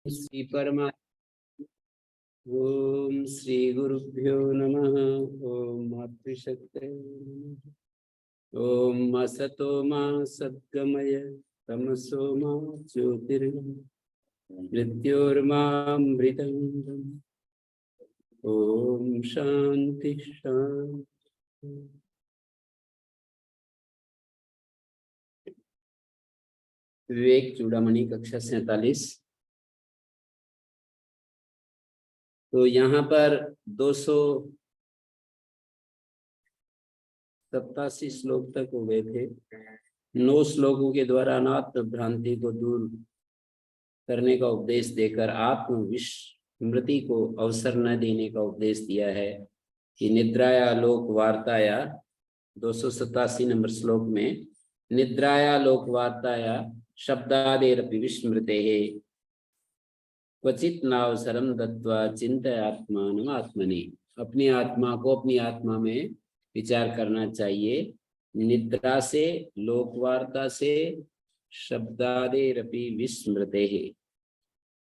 श्री परमा ओम श्री गुरुभ्यो नमः। ओम मातृशक्ते ओम असतो मा सद्गमय तमसो मा ज्योतिर्गमय मृत्योर्मामृतंगम्। ओम शांति शांति। विवेक चूड़ामणि कक्षा 47। तो यहाँ पर 287 श्लोक तक हो गए थे। 9 श्लोकों के द्वारा अनात्म भ्रांति को दूर करने का उपदेश देकर आत्म विस्मृति को अवसर न देने का उपदेश दिया है कि निद्राया लोक वार्ताया 287 नंबर श्लोक में निद्राया लोक वार्ताया शब्दादेरपि विस्मृते क्वचित नावसरम दत्वा चिंतयात्मानम आत्मनि। अपनी आत्मा को अपनी आत्मा में विचार करना चाहिए। निद्रा से लोकवार्ता से शब्दादेरपि विस्मृते है।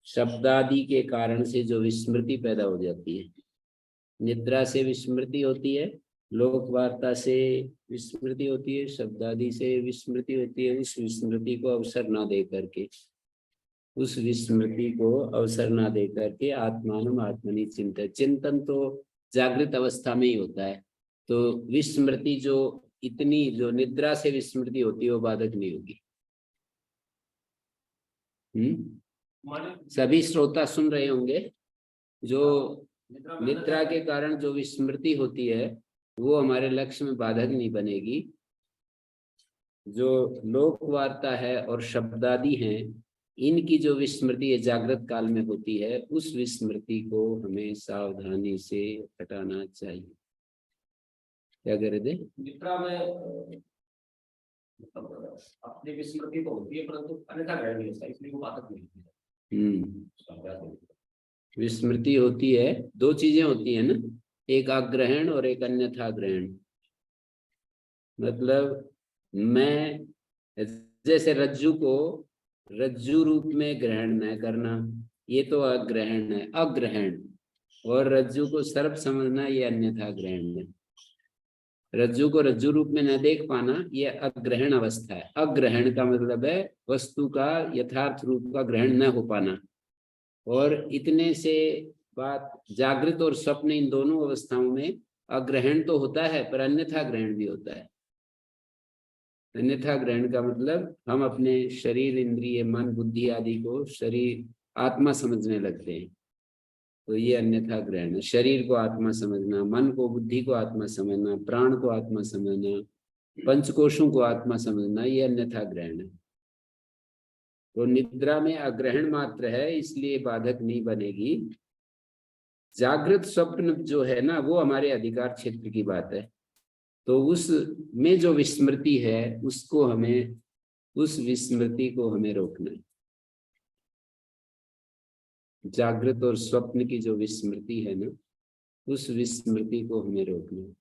शब्दादि के कारण से जो विस्मृति पैदा हो जाती है, निद्रा से विस्मृति होती है, लोकवार्ता से विस्मृति होती है, शब्दादि से विस्मृति होती है। उस विस्मृति को अवसर ना दे करके आत्मानम आत्मनि चिंतन। चिंतन तो जागृत अवस्था में ही होता है। तो विस्मृति जो निद्रा से विस्मृति होती है वो बाधक नहीं होगी। सभी श्रोता सुन रहे होंगे। जो निद्रा के कारण जो विस्मृति होती है वो हमारे लक्ष्य में बाधक नहीं बनेगी। जो लोक वार्ता है और शब्दादि हैं, इनकी जो विस्मृति है जागृत काल में होती है, उस विस्मृति को हमें सावधानी से हटाना चाहिए। क्या करे दे? निद्रा में अपनी विस्मृति तो होती है परंतु अन्यथा ग्रहण नहीं होता, इसलिए वो बाधक नहीं होती। विस्मृति होती है, 2 चीजें होती है ना, एक अग्रहण और एक अन्यथा ग्रहण। मतलब मैं जैसे रज्जु को रज्जु रूप में ग्रहण न करना, ये तो अग्रहण है, अग्रहण। और रज्जु को सर्प समझना, ये अन्यथा ग्रहण है। रज्जु को रज्जु रूप में न देख पाना, ये अग्रहण अवस्था है। अग्रहण का मतलब है वस्तु का यथार्थ रूप का ग्रहण न हो पाना। और इतने से बात जागृत और स्वप्न, इन दोनों अवस्थाओं में अग्रहण तो होता है पर अन्यथा ग्रहण भी होता है। अन्यथा ग्रहण का मतलब हम अपने शरीर, इंद्रिय, मन, बुद्धि आदि को शरीर आत्मा समझने लगते हैं, तो ये अन्यथा ग्रहण है। शरीर को आत्मा समझना, मन को, बुद्धि को आत्मा समझना, प्राण को आत्मा समझना, पंचकोशों को आत्मा समझना, ये अन्यथा ग्रहण है। तो निद्रा में अग्रहण मात्र है, इसलिए बाधक नहीं बनेगी। जागृत स्वप्न जो है ना, वो हमारे अधिकार क्षेत्र की बात है। तो उस में जो विस्मृति है उसको हमें, उस विस्मृति को हमें रोकना है। जागृत और स्वप्न की जो विस्मृति है ना, उस विस्मृति को हमें रोकना है।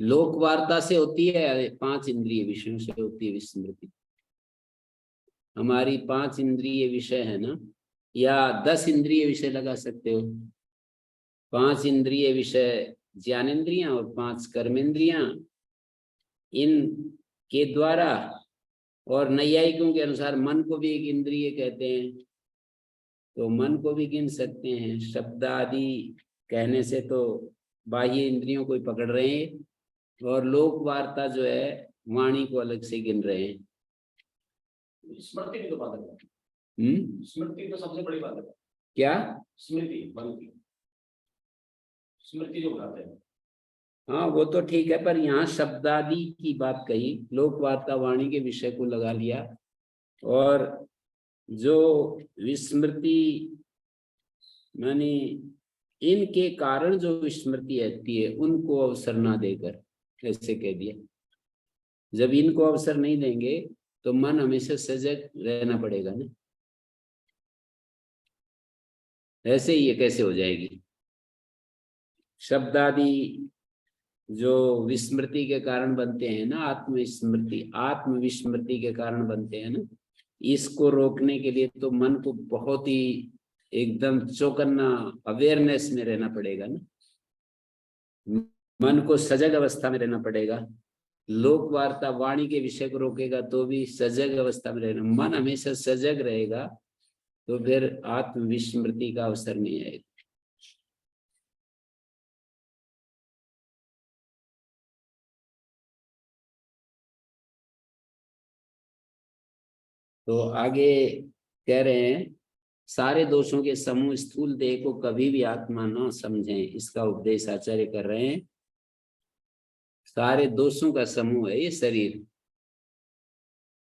लोक वार्ता से होती है, 5 इंद्रिय विषयों से होती है विस्मृति। हमारी 5 इंद्रिय विषय है ना, या 10 इंद्रिय विषय लगा सकते हो। 5 इंद्रिय विषय ज्ञानेन्द्रियां और 5 कर्मेंद्रियां, इन के द्वारा, और नैयायिकों के अनुसार मन को भी एक इंद्रिय कहते हैं, तो मन को भी गिन सकते हैं। शब्द आदि कहने से तो बाह्य इंद्रियों को ही पकड़ रहे हैं, और लोक वार्ता जो है वाणी को अलग से गिन रहे हैं। स्मृति भी तो बाधक है। स्मृति तो सबसे बड़ी बात है। क्या? स्मृति, मन की स्मृति जो बनाते हैं। हाँ, वो तो ठीक है, पर यहाँ शब्दादि की बात कही, लोक वार्ता वाणी के विषय को लगा लिया। और जो विस्मृति मानी इनके कारण जो विस्मृति आती है उनको अवसर ना देकर, ऐसे कह दिया। जब इनको अवसर नहीं देंगे तो मन हमेशा सजग रहना पड़ेगा ना। ऐसे ही ये कैसे हो जाएगी? शब्दादि जो विस्मृति के कारण बनते हैं ना, आत्मविस्मृति के कारण बनते हैं ना, इसको रोकने के लिए तो मन को बहुत ही एकदम चौकन्ना अवेयरनेस में रहना पड़ेगा ना, मन को सजग अवस्था में रहना पड़ेगा। लोक वार्ता वाणी के विषय को रोकेगा तो भी सजग अवस्था में रहना, मन हमेशा सजग रहेगा तो फिर आत्मविस्मृति का अवसर नहीं आएगा। तो आगे कह रहे हैं, सारे दोषों के समूह स्थूल देह को कभी भी आत्मा न समझें, इसका उपदेश आचार्य कर रहे हैं। सारे दोषों का समूह है ये शरीर,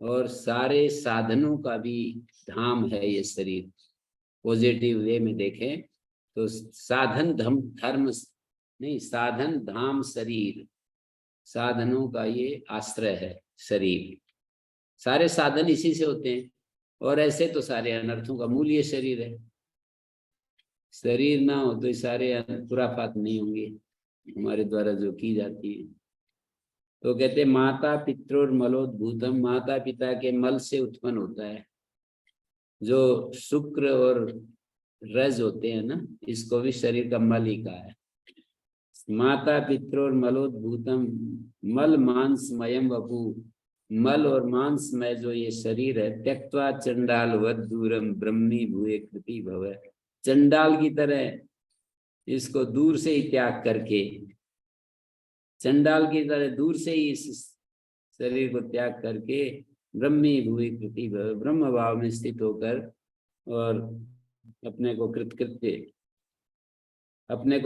और सारे साधनों का भी धाम है ये शरीर। पॉजिटिव वे में देखें तो साधन धर्म नहीं, साधन धाम शरीर, साधनों का ये आश्रय है शरीर। सारे साधन इसी से होते हैं, और ऐसे तो सारे अनर्थों का मूल ये शरीर है। शरीर ना हो तो ये सारे खुराफात नहीं होंगे हमारे द्वारा जो की जाती है। तो कहते माता पित्रोर मलोद्भूतम, माता पिता के मल से उत्पन्न होता है जो शुक्र और रज होते हैं ना, इसको भी शरीर का मल ही कहा है। माता पित्रोर मलोद्भूतम मल मांस मयम वपु, मल और मांस में जो ये शरीर है, त्यक्त्वा चंडाल वद दूरम ब्रह्मी भूये कृति भव, चंडाल की तरह इसको दूर से ही त्याग करके, चंडाल की तरह दूर से ही इस शरीर को त्याग करके ब्रह्मी भूये कृति भव, ब्रह्म भाव में स्थित होकर और अपने को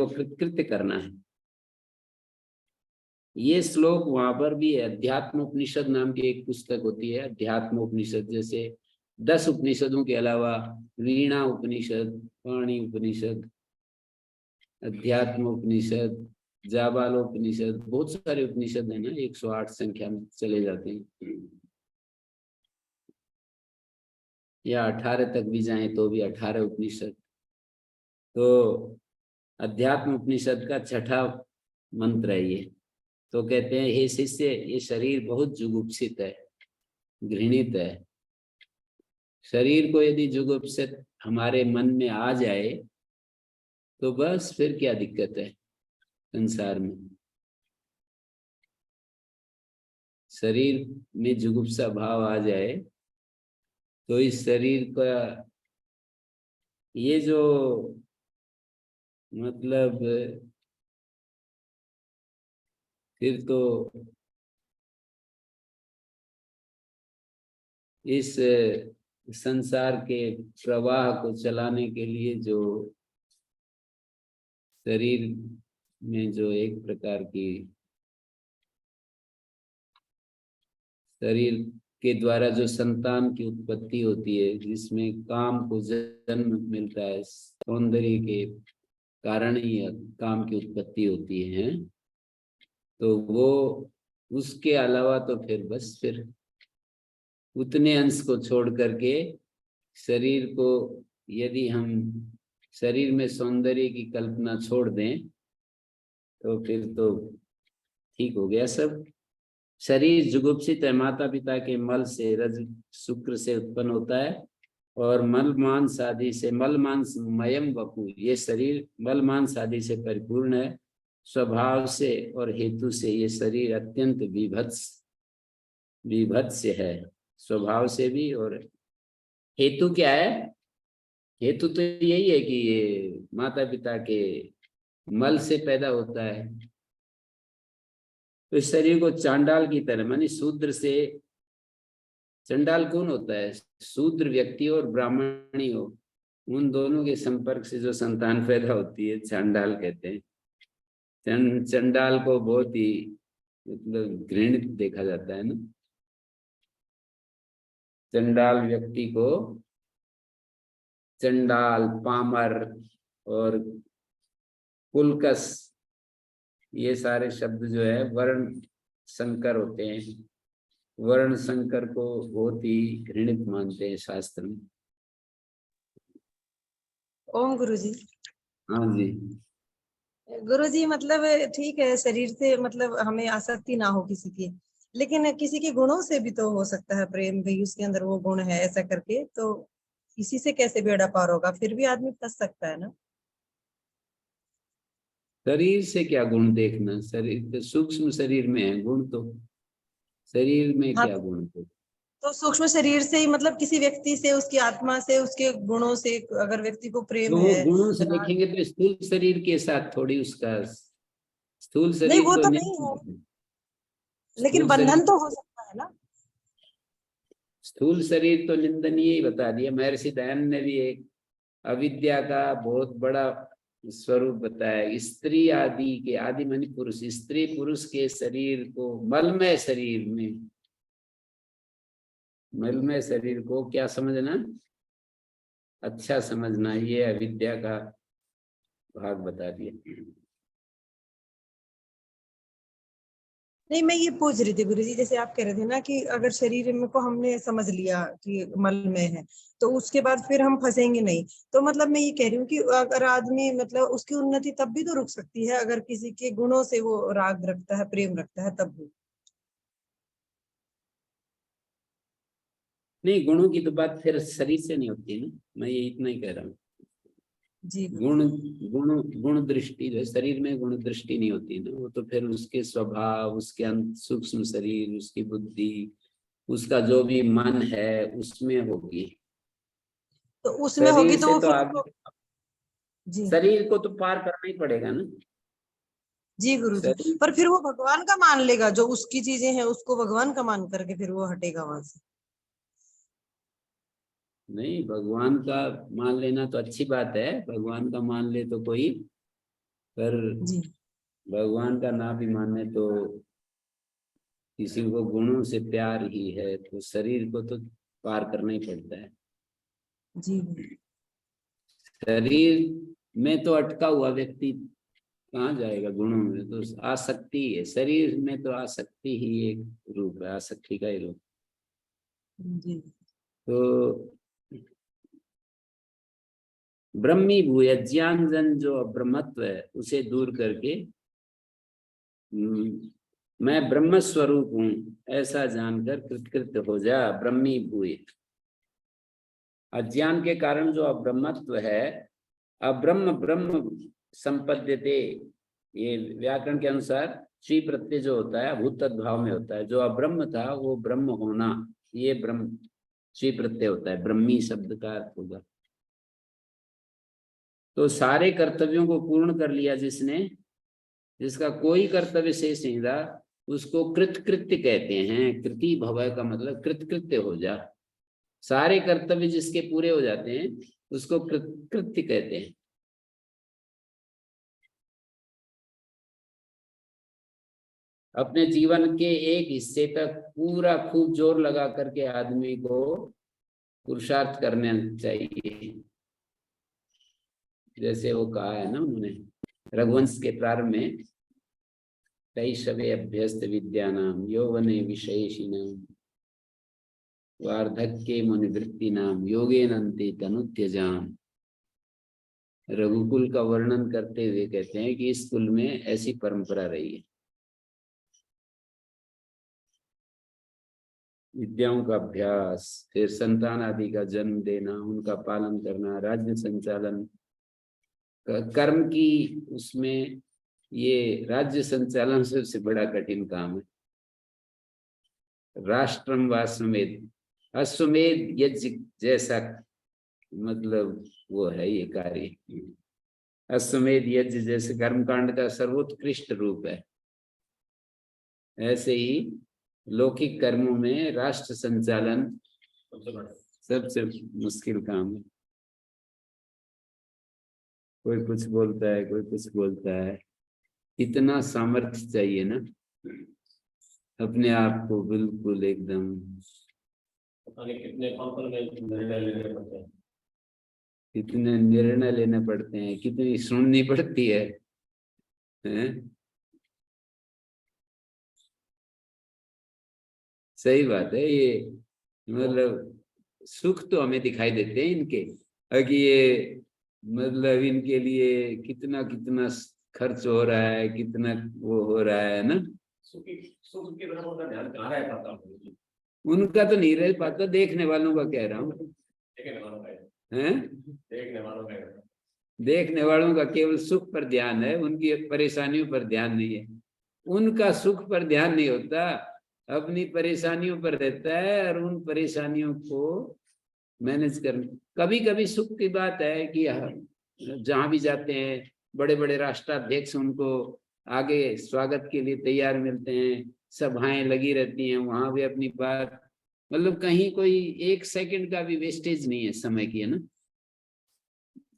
कृतकृत्य करना है। ये श्लोक वहां पर भी है। अध्यात्म उपनिषद नाम की एक पुस्तक होती है, अध्यात्म उपनिषद। जैसे 10 उपनिषदों के अलावा वीणा उपनिषद, पाणी उपनिषद, अध्यात्म उपनिषद, जाबालोपनिषद, बहुत सारे उपनिषद है ना, 108 संख्या में चले जाते हैं, या 18 तक भी जाएं तो भी 18 उपनिषद। तो अध्यात्म उपनिषद का 6ठा मंत्र है ये। तो कहते हैं, हे शिष्य, ये शरीर बहुत जुगुप्सित है, घृणित है। शरीर को यदि जुगुप्सित हमारे मन में आ जाए तो बस फिर क्या दिक्कत है संसार में। शरीर में जुगुप्सा भाव आ जाए तो इस शरीर का ये जो मतलब फिर तो इस संसार के प्रवाह को चलाने के लिए जो शरीर में जो एक प्रकार की शरीर के द्वारा जो संतान की उत्पत्ति होती है, जिसमें काम को जन्म मिलता है, सौंदर्य के कारण ही काम की उत्पत्ति होती है, तो वो उसके अलावा तो फिर बस फिर उतने अंश को छोड़ करके शरीर को, यदि हम शरीर में सौंदर्य की कल्पना छोड़ दें तो फिर तो ठीक हो गया सब। शरीर जुगुप्सित है, माता पिता के मल से, रज शुक्र से उत्पन्न होता है, और मल मांस आदि से, मल मांस मयम वपु, ये शरीर मल मांस आदि से परिपूर्ण है। स्वभाव से और हेतु से ये शरीर अत्यंत विभत्स है, स्वभाव से भी। और हेतु क्या है? हेतु तो यही है कि ये माता पिता के मल से पैदा होता है। तो इस शरीर को चांडाल की तरह, मानी शूद्र से, चंडाल कौन होता है? शूद्र व्यक्ति और ब्राह्मणी हो, उन दोनों के संपर्क से जो संतान पैदा होती है, चांडाल कहते हैं। चंडाल को बहुत ही मतलब घृणित देखा जाता है ना। चंडाल व्यक्ति को चंडाल, पामर और कुलकस, ये सारे शब्द जो है वर्ण संकर होते हैं। वर्ण संकर को बहुत ही घृणित मानते हैं शास्त्र में। ओम गुरुजी। हाँ जी। गुरुजी मतलब ठीक है, शरीर से मतलब हमें आसक्ति ना हो किसी की, लेकिन किसी के गुणों से भी तो हो सकता है प्रेम, भाई उसके अंदर वो गुण है ऐसा करके, तो इसी से कैसे बेड़ा पार होगा? फिर भी आदमी फंस सकता है ना। शरीर से क्या गुण देखना, शरीर तो सूक्ष्म शरीर में है गुण, तो शरीर में हाँ, क्या गुण तो सूक्ष्म शरीर से ही मतलब किसी व्यक्ति से, उसकी आत्मा से, उसके गुणों से अगर व्यक्ति को प्रेम वो है, गुणों से राग। देखेंगे तो स्थूल शरीर के साथ थोड़ी उसका, स्थूल नहीं, शरीर वो तो तो नहीं है, नहीं, लेकिन स्थूल बंधन शरीर, तो हो सकता है ना। स्थूल शरीर तो निंदनीय ही बता दिया। महर्षि दयानंद ने भी एक अविद्या का बहुत बड़ा स्वरूप बताया। स्त्री आदि के, आदि मानी पुरुष, स्त्री पुरुष के शरीर को, मलमय शरीर में, मलमय शरीर को क्या समझना, अच्छा समझना, ये अविद्या का भाग बता दिया। नहीं, मैं ये पूछ रही थी गुरु जी, जैसे आप कह रहे थे ना कि अगर शरीर में को हमने समझ लिया कि मल में है, तो उसके बाद फिर हम फंसेंगे नहीं। तो मतलब मैं ये कह रही हूँ कि अगर आदमी मतलब उसकी उन्नति तब भी तो रुक सकती है, अगर किसी के गुणों से वो राग रखता है, प्रेम रखता है, तब भी। नहीं, गुणों की तो बात फिर शरीर से नहीं होती है ना, मैं ये इतना ही कह रहा हूँ। जी गुण, गुण, गुण दृष्टि जो है, शरीर में गुण दृष्टि नहीं होती ना, वो तो फिर उसके स्वभाव, उसके सूक्ष्म शरीर, उसकी बुद्धि, उसका जो भी मन है उसमें होगी। तो उसमें होगी शरीर तो से वो तो फिर आगे, जी। शरीर को तो पार करना ही पड़ेगा ना। जी गुरु जी, शरीर, पर फिर वो भगवान का मान लेगा, जो उसकी चीजें हैं उसको भगवान का मान करके फिर वो हटेगा वहां से। नहीं, भगवान का मान लेना तो अच्छी बात है, भगवान का मान ले तो कोई, पर जी भगवान का ना भी माने तो किसी को गुणों से प्यार ही है तो शरीर को तो पार करना ही पड़ता है। जी शरीर में तो अटका हुआ व्यक्ति कहाँ जाएगा गुणों में, तो आसक्ति है, शरीर में तो आसक्ति ही एक रूप है, आसक्ति का ही रूप। जी तो ब्रह्मी भूय, ज्ञान जन जो ब्रह्मत्व है उसे दूर करके मैं ब्रह्म स्वरूप हूँ ऐसा जानकर कृतकृत्य हो जा, ब्रह्मी भूय। अज्ञान के कारण जो अब्रह्मत्व है, अब्रह्म ब्रह्म संपद्यते, ये व्याकरण के अनुसार श्री प्रत्यय जो होता है भूत तद्भाव में होता है, जो अब्रह्म था वो ब्रह्म होना, ये ब्रह्म श्री प्रत्यय होता है, ब्रह्मी शब्द का अर्थ होगा। तो सारे कर्तव्यों को पूर्ण कर लिया जिसने, जिसका कोई कर्तव्य शेष नहीं रहा, उसको कृतकृत्य कहते हैं। कृति भव का मतलब कृतकृत्य हो जा, सारे कर्तव्य जिसके पूरे हो जाते हैं उसको कृत्य कहते हैं। अपने जीवन के एक हिस्से तक पूरा खूब जोर लगा करके आदमी को पुरुषार्थ करना चाहिए। जैसे वो कहा है ना उन्होंने रघुवंश के प्रारंभ में, शैशवे अभ्यस्त विद्यानाम यौवने विशेषिणाम वार्धक्ये मुनिवृत्तिनाम योगेनन्ते तनुत्यजाम। रघुकुल का वर्णन करते हुए कहते हैं कि इस कुल में ऐसी परंपरा रही है, विद्याओं का अभ्यास, फिर संतान आदि का जन्म देना, उनका पालन करना, राज्य संचालन, कर्म की उसमें ये राज्य संचालन सबसे बड़ा कठिन काम है। राष्ट्रम व अश्वमेध, अश्वमेध यज्ञ जैसा मतलब वो है ये कार्य, अश्वमेध यज्ञ जैसे कर्मकांड का सर्वोत्कृष्ट रूप है। ऐसे ही लौकिक कर्मों में राष्ट्र संचालन सबसे मुश्किल काम है। कोई कुछ बोलता है, कोई कुछ बोलता है, इतना सामर्थ्य चाहिए ना अपने आप को बिल्कुल एकदम, कितने निर्णय लेने पड़ते हैं, कितने निर्णय लेने पड़ते हैं, कितनी सुननी पड़ती है, हैं? सही बात है ये, मतलब सुख तो हमें दिखाई देते हैं इनके, कि ये मतलब इनके लिए कितना कितना खर्च हो रहा है, कितना वो हो रहा है ना, सुख की तरफ उनका ध्यान कहाँ रह पाता है? उनका तो नहीं रह पाता, देखने वालों का कह रहा हूँ। देखने वालों का है। हैं? देखने वालों का है। देखने वालों का केवल सुख पर ध्यान है, उनकी परेशानियों पर ध्यान नहीं है। उनका सुख पर ध्यान नहीं होता, अपनी परेशानियों पर रहता है और उन परेशानियों को मैनेज कर। कभी कभी सुख की बात है कि जहां भी जाते हैं बड़े बड़े राष्ट्राध्यक्ष उनको आगे स्वागत के लिए तैयार मिलते हैं, सभाएं लगी रहती हैं, वहां भी अपनी बात, मतलब कहीं कोई एक सेकंड का भी वेस्टेज नहीं है समय की, है ना।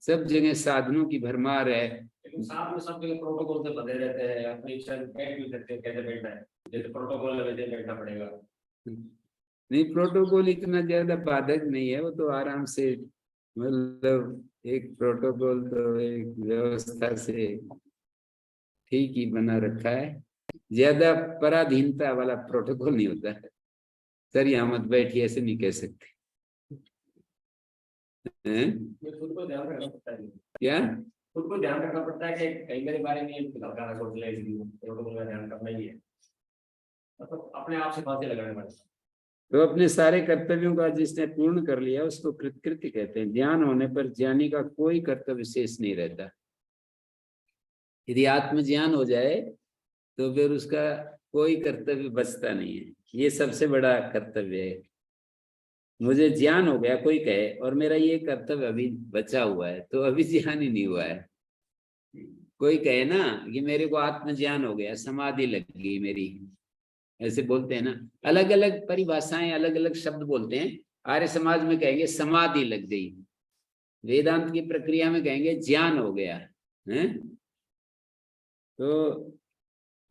सब जगह साधनों की भरमार है। लेकिन साथ में सब जगह प्रोटोकॉल से बंधे रहते हैं, अपनी इच्छा बैठ भी सकते हैं, कैसे बैठना है, जैसे प्रोटोकॉल है वैसे बैठना पड़ेगा। नहीं, प्रोटोकॉल इतना ज्यादा बाधक नहीं है, वो तो आराम से, मतलब एक प्रोटोकॉल तो एक व्यवस्था से ठीक ही बना रखा है, ज्यादा पराधीनता वाला प्रोटोकॉल नहीं होता है। सर यहाँ मत बैठिए, ऐसे नहीं कह सकते हैं? खुद को ध्यान रखना पड़ता है। क्या खुद को ध्यान रखना पड़ता है कि कई मेरे बारे में गाना सोच ले, इसलिए प्रोटोकॉल का ध्यान करना ही है, मतलब अपने आप से फांसी लगाने पड़ता है। तो अपने सारे कर्तव्यों का जिसने पूर्ण कर लिया उसको कृतकृत्य कहते हैं। ध्यान होने पर ज्ञानी का कोई कर्तव्य शेष नहीं रहता। यदि आत्मज्ञान हो जाए तो फिर उसका कोई कर्तव्य बचता नहीं है। ये सबसे बड़ा कर्तव्य है। मुझे ज्ञान हो गया कोई कहे और मेरा ये कर्तव्य अभी बचा हुआ है, तो अभी ज्ञान ही नहीं हुआ है। कोई कहे ना कि मेरे को आत्मज्ञान हो गया, समाधि लग गई मेरी, ऐसे बोलते हैं ना। अलग अलग परिभाषाएं, अलग अलग शब्द बोलते हैं। आर्य समाज में कहेंगे समाधि लग गई, वेदांत की प्रक्रिया में कहेंगे ज्ञान हो गया है। तो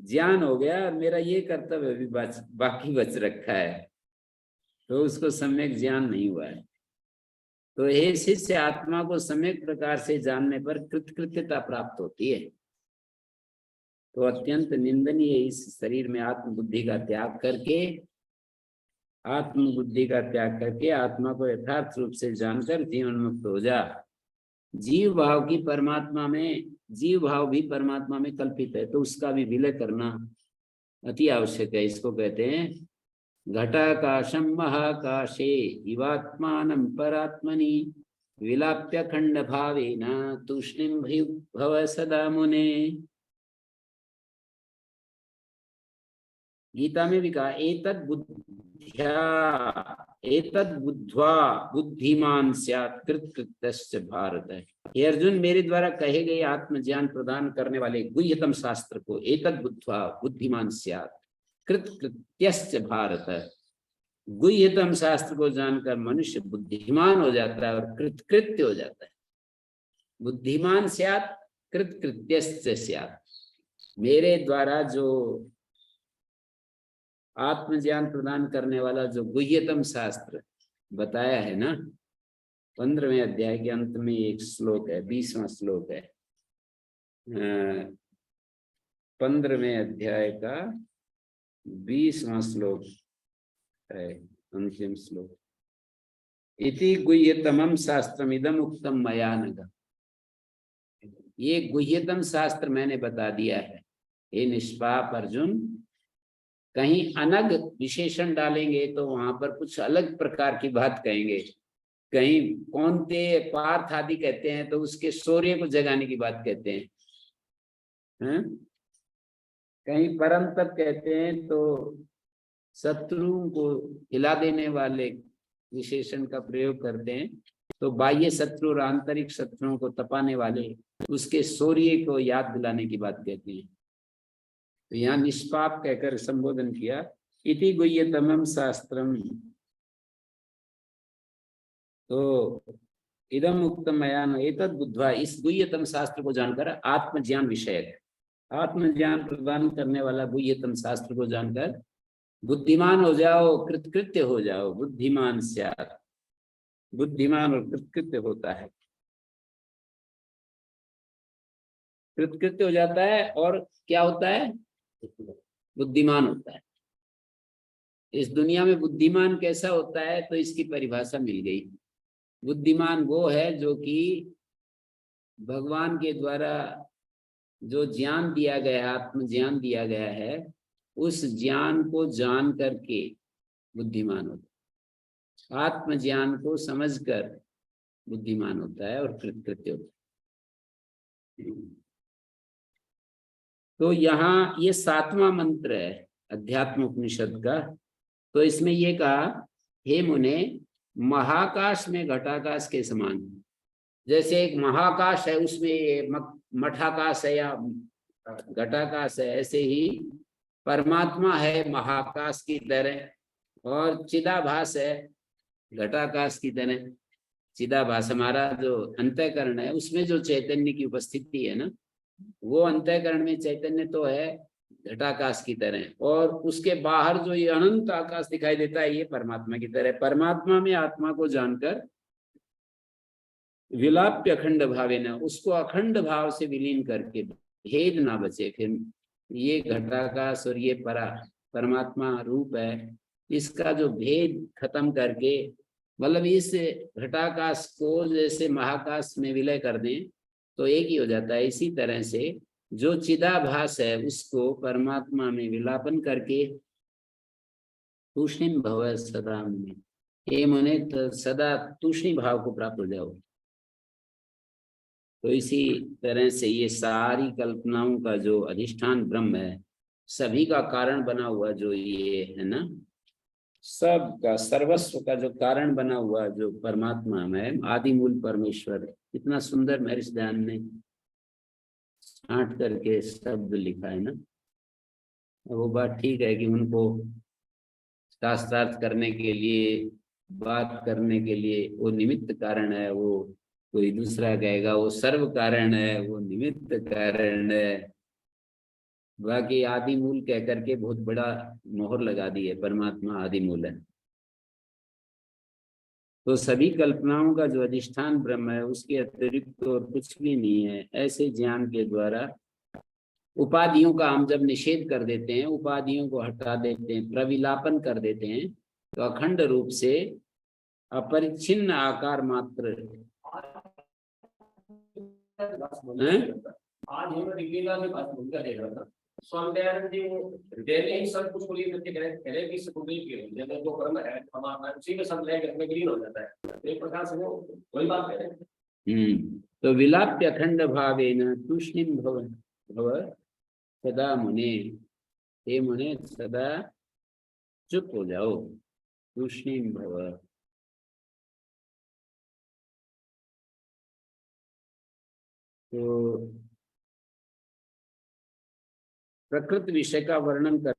ज्ञान हो गया और मेरा ये कर्तव्य अभी बाकी बच रखा है, तो उसको सम्यक ज्ञान नहीं हुआ है। तो हे शिष्य, आत्मा को सम्यक प्रकार से जानने पर कृतकृत्यता प्राप्त होती है। तो अत्यंत निंदनीय इस शरीर में आत्मबुद्धि का त्याग करके, आत्मा को यथार्थ रूप से जानकर जीवन मुक्त हो जा। जीव भाव की परमात्मा में, जीव भाव भी परमात्मा में कल्पित है, तो उसका भी विलय करना अति आवश्यक है। इसको कहते हैं घटाकाशम महाकाशे इवात्मानं परात्मनि विलाप्य खंड भावेन तूष्णीं भव सदा मुने। गीता में भी कहा एतद् बुद्ध्वा बुद्धिमान स्यात् कृतकृत्यश्च भारत। हे अर्जुन, मेरे द्वारा कहे गए आत्मज्ञान प्रदान करने वाले गुह्यतम शास्त्र को एतद् बुद्ध्वा बुद्धिमान स्यात् कृतकृत्यश्च भारत, गुह्यतम शास्त्र को जानकर मनुष्य बुद्धिमान हो जाता है और कृतकृत्य हो जाता है। बुद्धिमान स्यात् कृतकृत्यश्च स्यात्। मेरे द्वारा जो आत्मज्ञान प्रदान करने वाला जो गुह्यतम शास्त्र बताया है ना, 15वें अध्याय के अंत में एक श्लोक है, 20वां श्लोक है, 15वें अध्याय का 20वां श्लोक है, अंतिम श्लोक। इति गुह्यतमं शास्त्रमिदं उक्तं मया नघ। ये गुह्यतम शास्त्र मैंने बता दिया है। हे निष्पाप अर्जुन, कहीं अनग विशेषण डालेंगे तो वहां पर कुछ अलग प्रकार की बात कहेंगे। कहीं कौनते पार्थ आदि कहते हैं तो उसके शौर्य को जगाने की बात कहते हैं। कहीं परम तप कहते हैं तो शत्रुओं को हिला देने वाले विशेषण का प्रयोग करते हैं। तो बाह्य शत्रु और आंतरिक शत्रुओं को तपाने वाले उसके शौर्य को याद दिलाने की बात कहते हैं। तो यहाँ निष्पाप कहकर संबोधन किया। इति गुह्यतमं शास्त्रम, तो इदम उक्तम मया न एतद् बुद्ध्वा, इस गुह्यतम शास्त्र को जानकर आत्मज्ञान विषयक, आत्मज्ञान प्रदान करने वाला गुह्यतम शास्त्र को जानकर बुद्धिमान हो जाओ, कृतकृत्य हो जाओ। बुद्धिमान स्यात्, बुद्धिमान और कृतकृत्य होता है, कृतकृत्य हो जाता है और क्या होता है, बुद्धिमान होता है। इस दुनिया में बुद्धिमान कैसा होता है, तो इसकी परिभाषा मिल गई। बुद्धिमान वो है जो कि भगवान के द्वारा जो ज्ञान दिया गया, आत्मज्ञान दिया गया है, उस ज्ञान को जान करके बुद्धिमान होता है, आत्म ज्ञान को समझकर बुद्धिमान होता है और कृतकृत्य होता है। तो यहाँ ये 7वां मंत्र है अध्यात्म उपनिषद का। तो इसमें ये कहा, हे मुने, महाकाश में घटाकाश के समान, जैसे एक महाकाश है उसमें ये मठाकाश है या घटाकाश है, ऐसे ही परमात्मा है महाकाश की तरह और चिदाभास है घटाकाश की तरह। चिदाभास हमारा जो अंतःकरण है उसमें जो चैतन्य की उपस्थिति है ना, वो अंतःकरण में चैतन्य तो है घटाकाश की तरह, और उसके बाहर जो ये अनंत आकाश दिखाई देता है ये परमात्मा की तरह। परमात्मा में आत्मा को जानकर विलाप्य अखंड भावे न, उसको अखंड भाव से विलीन करके भेद ना बचे। फिर ये घटाकाश और ये परमात्मा रूप है, इसका जो भेद खत्म करके, मतलब इस घटाकाश को जैसे महाकाश में विलय कर दें तो एक ही हो जाता है। इसी तरह से जो चिदाभास है उसको परमात्मा में विलापन करके तूष्णीम भव सदा मुने, हे मुने तो सदा तूष्णी भाव को प्राप्त हो जाओ। तो इसी तरह से ये सारी कल्पनाओं का जो अधिष्ठान ब्रह्म है, सभी का कारण बना हुआ जो ये है ना, सब का सर्वस्व का जो कारण बना हुआ जो परमात्मा है, आदि मूल परमेश्वर, इतना सुंदर महर्षि दयानंद ने छांट करके शब्द लिखा है ना। वो बात ठीक है कि उनको शास्त्रार्थ करने के लिए, बात करने के लिए वो निमित्त कारण है, वो कोई दूसरा कहेगा वो सर्व कारण है, वो निमित्त कारण है। बाकी आदि मूल कह करके बहुत बड़ा मोहर लगा दी है, परमात्मा आदि मूल है। तो सभी कल्पनाओं का जो अधिष्ठान ब्रह्म है उसके अतिरिक्त तो और कुछ भी नहीं है। ऐसे ज्ञान के द्वारा उपाधियों का हम जब निषेध कर देते हैं, उपाधियों को हटा देते हैं, प्रविलापन कर देते हैं, तो अखंड रूप से अपरिच्छिन्न आकार मात्र आज हम डिग्रीला में बात भूमिका देख रहा था। स्वामी दयानंद जी डेली ही सब कुछ को लिए करके कह कि सब कुछ के जब जो कर्म है हमारा उसी में सब लेकर में विलीन हो जाता है। एक प्रकार से वो वही बात कह रहे हैं। तो विलाप्य अखंड भावेन तूष्णीम भव सदा मुने, हे मुने सदा चुप हो जाओ, तूष्णीम भव। तो प्रकृति विषय का वर्णन कर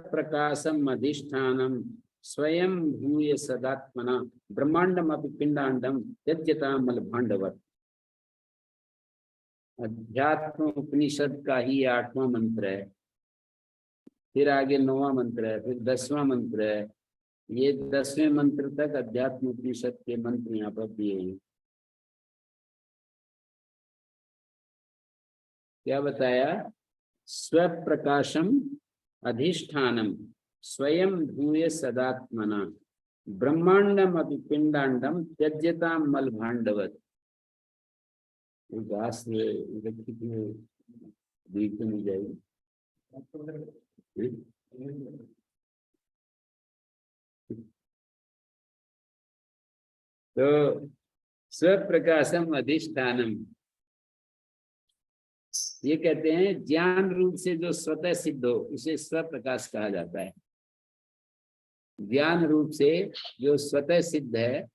प्रकाशम अधिष्ठानम स्वयं भूय सदात्मना ब्रह्मांडम अपि पिंडांडम यज्ञता मलभांडवत। अध्यात्म उपनिषद का ही 8वां मंत्र है, फिर आगे 9वां मंत्र है, फिर 10वां मंत्र है। ये 10वें मंत्र तक अध्यात्म उपनिषद के मंत्र यहाँ पर दिए हैं। क्या बताया? स्वप्रकाशम अधिष्ठानम स्वयं भूय सदात्मना ब्रह्मांडम अपि पिंडांडम त्यज्यता मल भांडवत। घास रखी थी बीच में जाएगी। तो स्वप्रकाशम अधिष्ठानम, ये कहते हैं ज्ञान रूप से जो स्वतः सिद्ध हो उसे स्वप्रकाश कहा जाता है। ज्ञान रूप से जो स्वतः सिद्ध है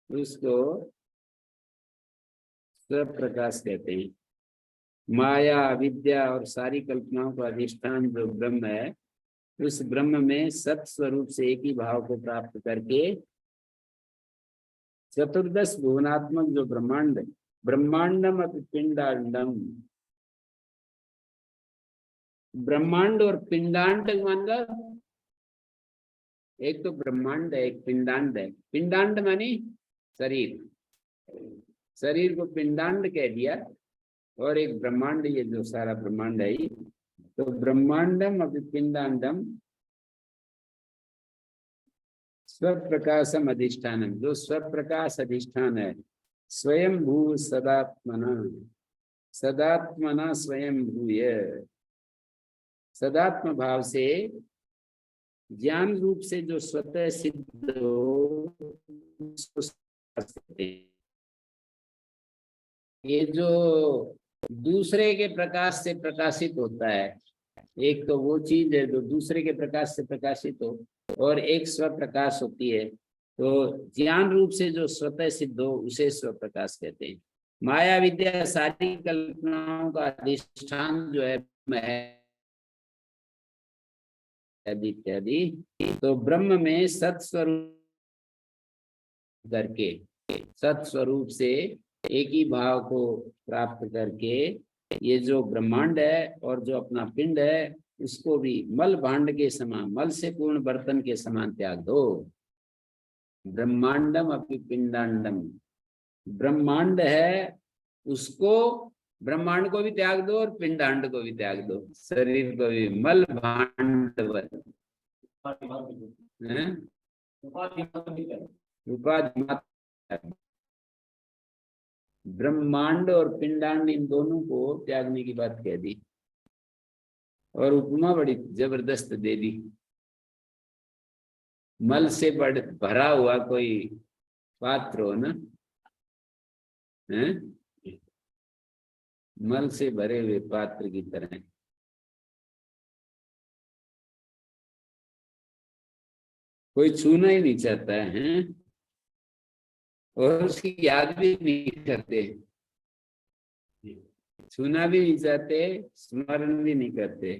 उसको स्वप्रकाश कहते हैं। माया विद्या और सारी कल्पनाओं का अधिष्ठान जो ब्रह्म है, उस ब्रह्म में सत स्वरूप से एक ही भाव को प्राप्त करके चतुर्दश भुवनात्मक जो ब्रह्मांड, ब्रह्मांडम अपि पिंडांडम, ब्रह्मांड और पिंडांड मानगा, एक तो ब्रह्मांड है एक पिंडांड है। पिंडांड मानी शरीर, शरीर को पिंडांड कह दिया, और एक ब्रह्मांड, ये जो सारा ब्रह्मांड है। तो ब्रह्मांडम अपि पिंडांडम स्वप्रकाशम अधिष्ठानम, जो स्वप्रकाश अधिष्ठान है, स्वयं भू सदात्मना, सदात्मना स्वयं भूय। सदात्म भाव से ज्ञान रूप से जो स्वतः सिद्ध हो उसको कहते हैं। ये जो दूसरे के प्रकाश से प्रकाशित होता है, एक तो वो चीज है जो दूसरे के प्रकाश से प्रकाशित हो, और एक स्व प्रकाश होती है। तो ज्ञान रूप से जो स्वतः सिद्ध हो उसे स्व प्रकाश कहते हैं। माया विद्या सारी कल्पनाओं का अधिष्ठान जो है इत्यादि, तो ब्रह्म में सत्स्वरूप करके, सत्स्वरूप से एक ही भाव को प्राप्त करके ये जो ब्रह्मांड है और जो अपना पिंड है उसको भी मल भांड के समान, मल से पूर्ण बर्तन के समान त्याग दो। ब्रह्मांडम अपि पिंडांडम, ब्रह्मांड है उसको, ब्रह्मांड को भी त्याग दो और पिंडांड को भी त्याग दो, शरीर को भी मल भांड उपाधि मात्र। ब्रह्मांड और पिंडांड इन दोनों को त्यागने की बात कह दी, और उपमा बड़ी जबरदस्त दे दी। मल से भरा हुआ कोई पात्र हो ना, है मल से भरे हुए पात्र की तरह, कोई छूना ही नहीं चाहता है और उसकी याद भी नहीं करते, छूना भी नहीं चाहते, स्मरण भी नहीं करते।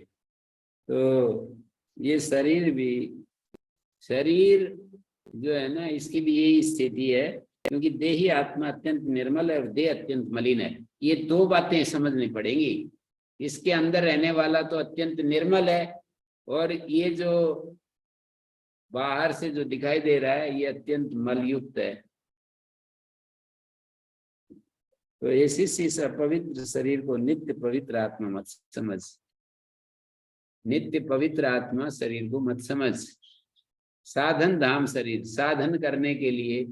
तो ये शरीर भी, शरीर जो है ना इसकी भी यही स्थिति है, क्योंकि देही आत्मा अत्यंत निर्मल है और देह अत्यंत मलिन है। ये दो बातें समझनी पड़ेंगी। इसके अंदर रहने वाला तो अत्यंत निर्मल है, और ये जो बाहर से जो दिखाई दे रहा है ये अत्यंत मलयुक्त है। तो ऐसी इस अपवित्र शरीर को नित्य पवित्र आत्मा मत समझ, नित्य पवित्र आत्मा शरीर को मत समझ। साधन धाम शरीर, साधन करने के लिए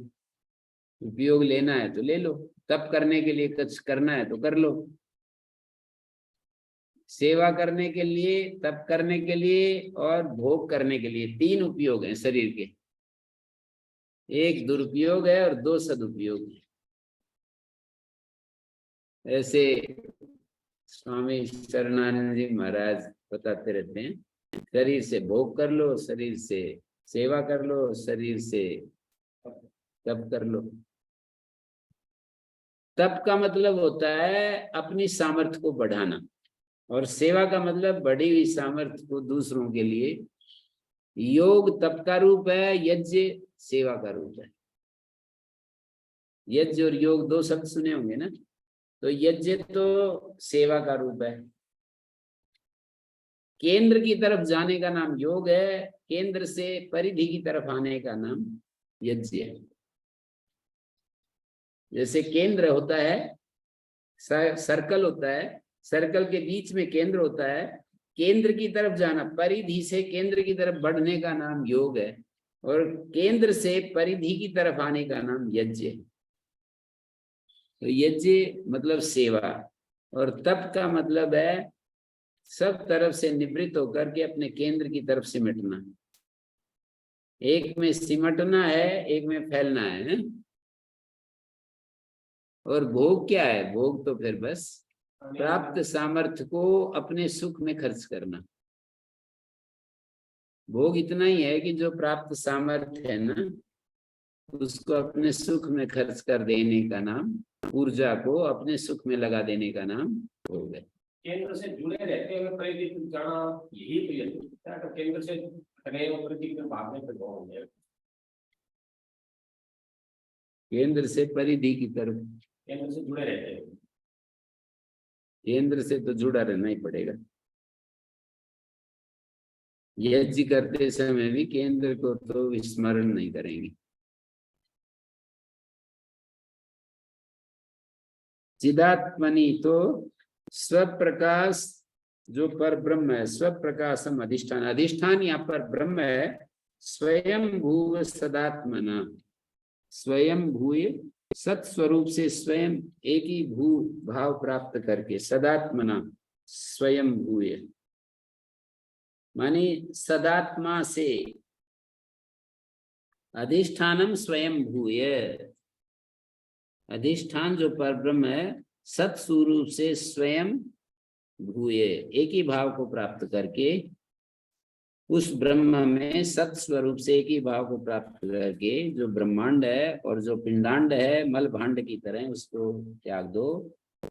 उपयोग लेना है तो ले लो, तप करने के लिए कुछ करना है तो कर लो, सेवा करने के लिए, तप करने के लिए और भोग करने के लिए, तीन उपयोग हैं शरीर के। एक दुरुपयोग है और दो सदुपयोग है। ऐसे स्वामी शरणानंद जी महाराज बताते रहते हैं, शरीर से भोग कर लो, शरीर से सेवा कर लो, शरीर से तप कर लो। तप का मतलब होता है अपनी सामर्थ्य को बढ़ाना, और सेवा का मतलब बढ़ी हुई सामर्थ्य को दूसरों के लिए। योग तप का रूप है, यज्ञ सेवा का रूप है। यज्ञ और योग दो शब्द सुने होंगे ना, तो यज्ञ तो सेवा का रूप है। केंद्र की तरफ जाने का नाम योग है, केंद्र से परिधि की तरफ आने का नाम यज्ञ है। जैसे केंद्र होता है, सर्कल होता है, सर्कल के बीच में केंद्र होता है, केंद्र की तरफ जाना, परिधि से केंद्र की तरफ बढ़ने का नाम योग है, और केंद्र से परिधि की तरफ आने का नाम यज्ञ है। तो यज्ञ मतलब सेवा, और तप का मतलब है सब तरफ से निवृत्त होकर के अपने केंद्र की तरफ सिमटना। एक में सिमटना है, एक में फैलना है। और भोग क्या है? भोग तो फिर बस प्राप्त सामर्थ्य को अपने सुख में खर्च करना। भोग इतना ही है कि जो प्राप्त सामर्थ्य है ना उसको अपने सुख में खर्च कर देने का नाम, ऊर्जा को अपने सुख में लगा देने का नाम भोग है। केंद्र से जुड़े रहते हुए परिधि जाना, यही तो यज्ञ। केंद्र से हटे और परिधि में भागने पे होंगे। केंद्र से परिधि की तरफ, केंद्र से जुड़े रहते हैं। केंद्र से तो जुड़ा रहना ही पड़ेगा। यज्ञ करते समय भी केंद्र को तो विस्मरण नहीं करेंगे। चिदात्मनि तो स्वप्रकाश जो पर ब्रह्म है, स्वप्रकाशम अधिष्ठान, अधिष्ठान यहाँ पर ब्रह्म है। स्वयं भूव सदात्मना, स्वयं भूय सत्स्वरूप से स्वयं एक ही भू भाव प्राप्त करके, सदात्मना स्वयं भूय, माने सदात्मा से, अधिष्ठानम स्वयं भूय, अधिष्ठान जो परब्रह्म है सत स्वरूप से स्वयं भूय, एक ही भाव को प्राप्त करके उस ब्रह्म में सत स्वरूप से एक ही भाव को प्राप्त करके जो ब्रह्मांड है और जो पिंडांड है मल भांड की तरह, उसको त्याग दो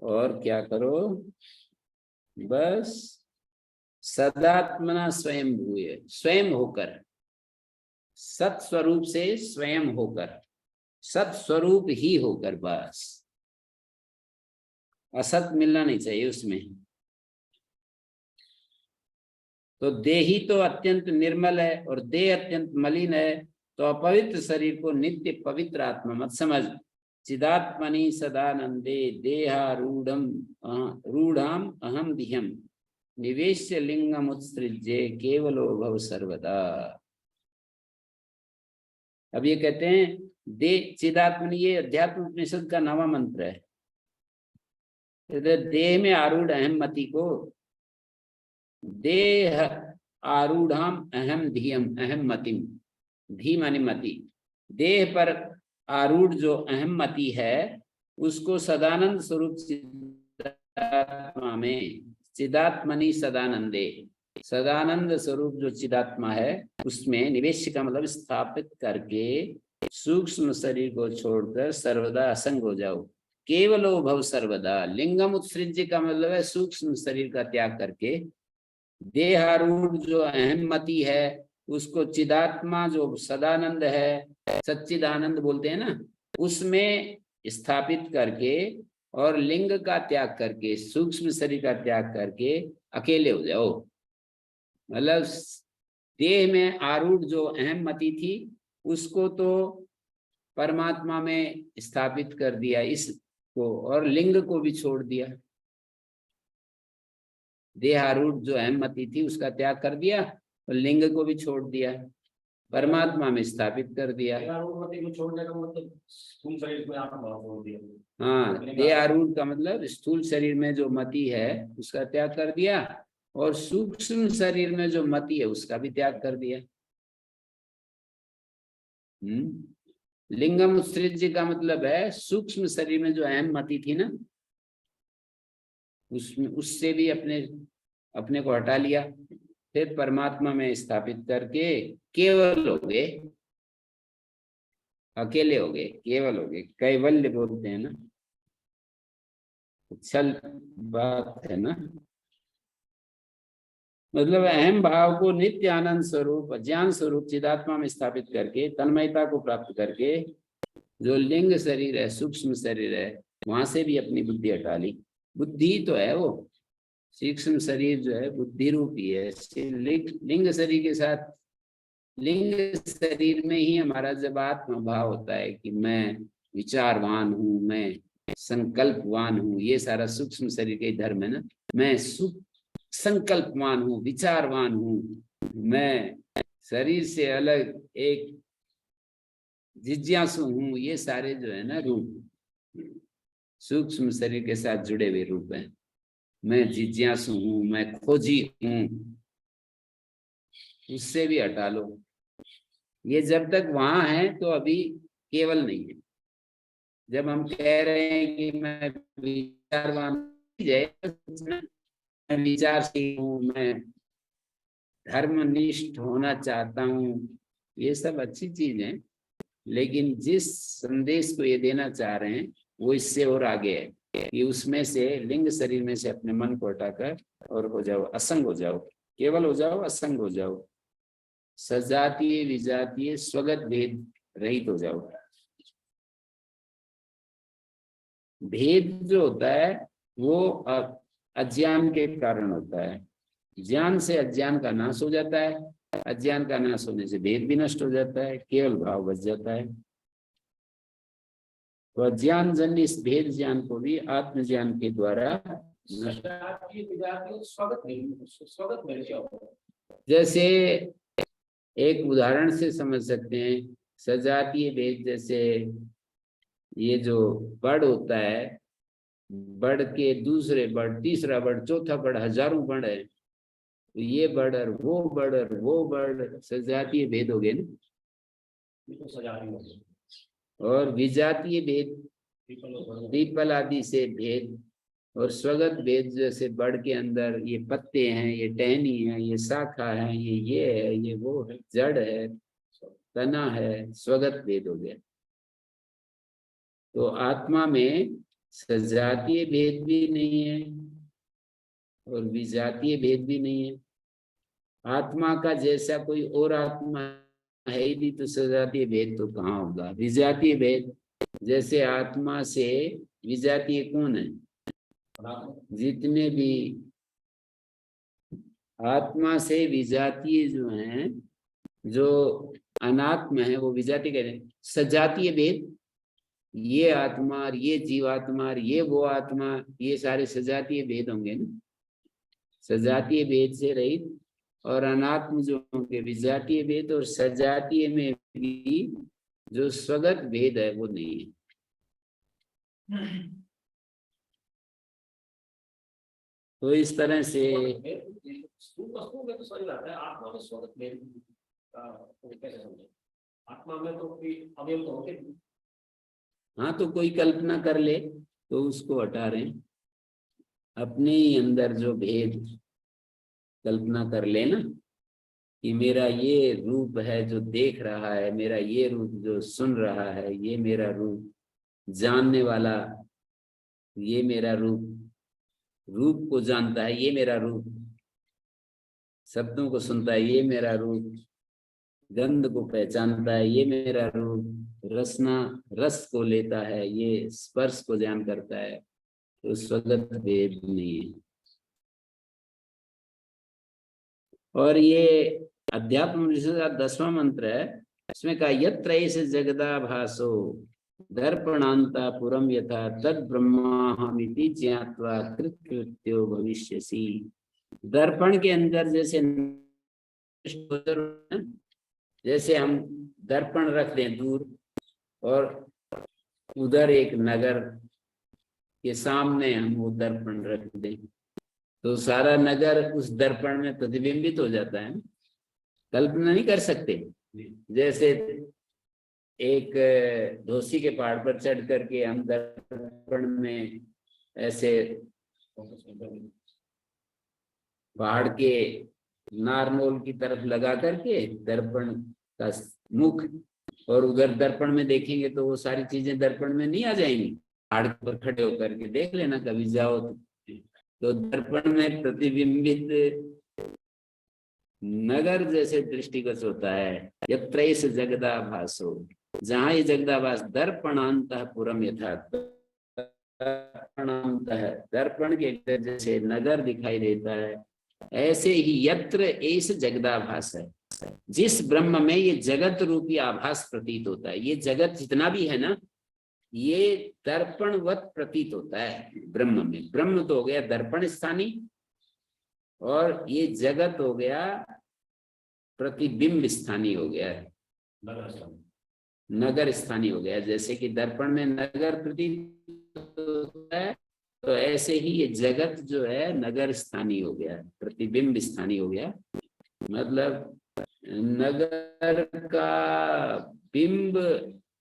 और क्या करो, बस सदात्मना स्वयं भूय, स्वयं होकर, सत स्वरूप से स्वयं होकर, सत स्वरूप ही होकर, बस असत मिलना नहीं चाहिए उसमें। तो देही तो अत्यंत निर्मल है और देह अत्यंत मलिन है, तो अपवित्र शरीर को नित्य पवित्र आत्मा मत समझ। चिदात्मनि सदानंदे देहारूढ़म रूढ़ाम अहम दिह्यम निवेश्य लिंगम उत्सृज्य केवलो भव सर्वदा। अब ये कहते हैं दे चिदात्मनि, ये अध्यात्म उपनिषद का 9वां मंत्र है। देह में आरूढ़ अहम मति को, देह आरूढ़ाम अहम धियम अहम मतिम, धी माने मति, देह पर आरूढ़ जो अहम मति है उसको सदानंद स्वरूप चिदात्मा में, चिदात्मनि सदानंदे, सदानंद स्वरूप जो चिदात्मा है उसमें निवेश का मतलब स्थापित करके सूक्ष्म शरीर को छोड़कर सर्वदा असंग हो जाओ, केवलो भव सर्वदा। लिंगम उत्सृज्य का मतलब है सूक्ष्म शरीर का त्याग करके देहारूढ़ जो अहम मति है उसको चिदात्मा जो सदानंद है, सच्चिदानंद बोलते हैं ना, उसमें स्थापित करके और लिंग का त्याग करके सूक्ष्म शरीर का त्याग करके अकेले हो जाओ। मतलब देह में आरूढ़ जो अहम मति थी उसको तो परमात्मा में स्थापित कर दिया इसको, और लिंग को भी छोड़ दिया। देहारूढ़ जो अहम मति थी उसका त्याग कर दिया और लिंग को भी छोड़ दिया, परमात्मा में स्थापित कर दिया। छोड़ने का मतलब स्थूल शरीर में आप छोड़ दिया। हाँ, देहारूढ़ का मतलब स्थूल शरीर में जो मति है उसका त्याग कर दिया और सूक्ष्म शरीर में जो मति है उसका भी त्याग कर दिया। लिंगम उत्सृज्य का मतलब है सूक्ष्म शरीर में जो अहम मति थी ना उसमें, उससे भी अपने को हटा लिया, फिर परमात्मा में स्थापित करके केवल हो गए, अकेले हो गए, केवल हो गए। कैवल्य बोलते हैं ना, चल बात है ना, मतलब अहम भाव को नित्य आनंद स्वरूप ज्ञान स्वरूप चिदात्मा में स्थापित करके तन्मयता को प्राप्त करके जो लिंग शरीर है, सूक्ष्म शरीर है, वहां से भी अपनी बुद्धि हटा ली। बुद्धि तो है वो, सूक्ष्म शरीर जो है बुद्धि रूपी है। लिंग शरीर के साथ, लिंग शरीर में ही हमारा जब आत्म भाव होता है कि मैं विचारवान हूँ, मैं संकल्पवान हूँ, ये सारा सूक्ष्म शरीर के धर्म है ना। मैं संकल्पवान हूँ, विचारवान हूँ, मैं शरीर से अलग एक जिज्ञासु हूँ, ये सारे जो है ना रूप सूक्ष्म शरीर के साथ जुड़े हुए रूप हैं। मैं जिज्ञासु हूँ, मैं खोजी हूँ, उससे भी हटा लो। ये जब तक वहां है तो अभी केवल नहीं है। जब हम कह रहे हैं कि मैं विचारवान, मैं विचारशील हूँ, मैं धर्मनिष्ठ होना चाहता हूँ, ये सब अच्छी चीज है, लेकिन जिस संदेश को ये देना चाह रहे हैं वो इससे और आगे है कि उसमें से लिंग शरीर में से अपने मन को हटाकर और हो जाओ, असंग हो जाओ, केवल हो जाओ, असंग हो जाओ, सजातीय विजातीय स्वगत भेद रहित हो जाओ। भेद जो होता है वो अज्ञान के कारण होता है। ज्ञान से अज्ञान का नाश हो जाता है, अज्ञान का नाश होने से भेद भी नष्ट हो जाता है, केवल भाव बच जाता है। तो अज्ञान जन्य इस भेद ज्ञान को भी आत्मज्ञान के द्वारा, जैसे एक उदाहरण से समझ सकते हैं, सजातीय भेद जैसे ये जो बड़ होता है, बड़ के दूसरे बड़, तीसरा बड़, चौथा बड़, हजारों बड़ है, तो ये बर्ड और वो बर्ड सजातीय भेद हो गए ना। ये तो सजा रही है। और विजातीय भेद पीपल पीपल आदि से भेद, और स्वगत भेद जैसे बड़ के अंदर ये पत्ते हैं, ये टहनी है, ये शाखा है, ये है, ये वो है, जड़ है, तना है, स्वगत भेद हो गया। तो आत्मा में सजातीय भेद भी नहीं है और विजातीय भेद भी नहीं है। आत्मा का जैसा कोई और आत्मा है ही नहीं, तो सजातीय भेद तो कहाँ होगा। विजातीय भेद जैसे आत्मा से विजातीय कौन है? जितने भी आत्मा से विजातीय जो हैं, जो अनात्म है वो विजातीय कहते हैं। सजातीय भेद ये आत्मा और ये जीवात्मा और ये वो आत्मा, ये सारे सजातीय भेद होंगे ना, सजातीय भेद से रहित। और अनात्म जो होंगे विजातीय भेद, और सजातीय में भी जो स्वगत भेद है वो नहीं है। तो इस तरह से वस्तु में तो समझ आता है, आत्मा में स्वगत भेद कैसे समझे? आत्मा में तो कोई अवयव तो होते नहीं। हाँ, तो कोई कल्पना कर ले तो उसको हटा रहे हैं। अपने ही अंदर जो भेद कल्पना कर ले ना, कि मेरा ये रूप है जो देख रहा है, मेरा ये रूप जो सुन रहा है, ये मेरा रूप जानने वाला, ये मेरा रूप रूप को जानता है, ये मेरा रूप शब्दों को सुनता है, ये मेरा रूप गंध को पहचानता है, ये मेरा रूप रसना रस को लेता है, ये स्पर्श को जान करता है। तो स्वगत भेद नहीं है। और ये अध्यात्म का 10वां मंत्र है, इसमें कहा यत्र ऐसे जगदाभासो दर्पणांता पुरम यथा तद ब्रह्माहमिति ज्ञात्वा कृत्कृत्यो भविष्यसि। दर्पण के अंदर जैसे हम दर्पण रख दें दूर, और उधर एक नगर के सामने हम वो दर्पण रख दें, तो सारा नगर उस दर्पण में प्रतिबिंबित हो जाता है। कल्पना नहीं कर सकते। जैसे एक धोसी के पहाड़ पर चढ़ करके हम दर्पण में ऐसे पहाड़ के नारनोल की तरफ लगा करके दर्पण का मुख, और उधर दर्पण में देखेंगे तो वो सारी चीजें दर्पण में नहीं आ जाएंगी। पहाड़ पर खड़े होकर के देख लेना कभी जाओ तो दर्पण में प्रतिबिंबित नगर जैसे दृष्टिगत होता है। यत्रैष जगदाभासो, जहाँ ये जगदाभास दर्पणांतः पुरम यथा, दर्पण के अंदर जैसे नगर दिखाई देता है, ऐसे ही यत्र ऐस जगदाभास है, जिस ब्रह्म में ये जगत रूपी आभास प्रतीत होता है। ये जगत जितना भी है ना, ये दर्पणवत प्रतीत होता है ब्रह्म में। ब्रह्म तो हो गया दर्पण स्थानी, और ये जगत हो गया प्रतिबिंब स्थानी हो गया है, नगर स्थानीय हो गया। जैसे कि दर्पण में नगर प्रतीत होता है, तो ऐसे ही ये जगत जो है नगर स्थानीय हो गया, प्रतिबिंब स्थानीय हो गया। मतलब नगर का बिंब,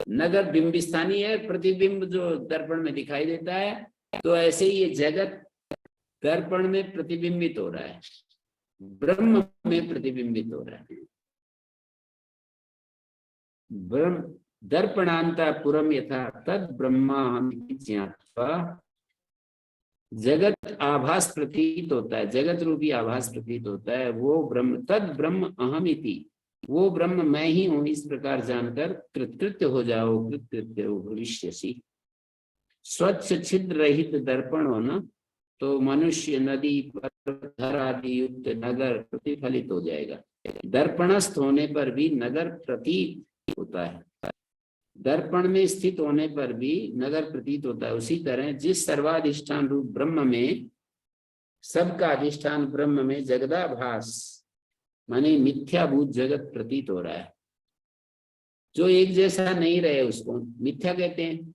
नगर बिंब स्थानीय है, प्रतिबिंब जो दर्पण में दिखाई देता है। तो ऐसे ही ये जगत दर्पण में प्रतिबिंबित हो रहा है, ब्रह्म में प्रतिबिंबित हो रहा है। ब्रह्म दर्पणांता पुरम यथा तद ब्रह्माहमिति ज्ञात्वा, जगत आभास प्रतीत होता है, जगत रूपी आभास प्रतीत होता है, वो ब्रह्म तद ब्रह्म अहमिति, वो ब्रह्म मैं ही हूं, इस प्रकार जानकर कृतकृत्य हो जाओ, कृतकृत्य हो भविष्यसि। स्वच्छ छिद्र रहित दर्पण होना तो मनुष्य, नदी, पत्थर आदि युक्त नगर प्रतिफलित हो जाएगा। दर्पणस्थ होने पर भी नगर प्रतीत होता है, दर्पण में स्थित होने पर भी नगर प्रतीत होता है। उसी तरह जिस सर्वाधिष्ठान रूप ब्रह्म में, सबका अधिष्ठान ब्रह्म में जगदाभास माने मिथ्याभूत जगत प्रतीत हो रहा है। जो एक जैसा नहीं रहे उसको मिथ्या कहते हैं,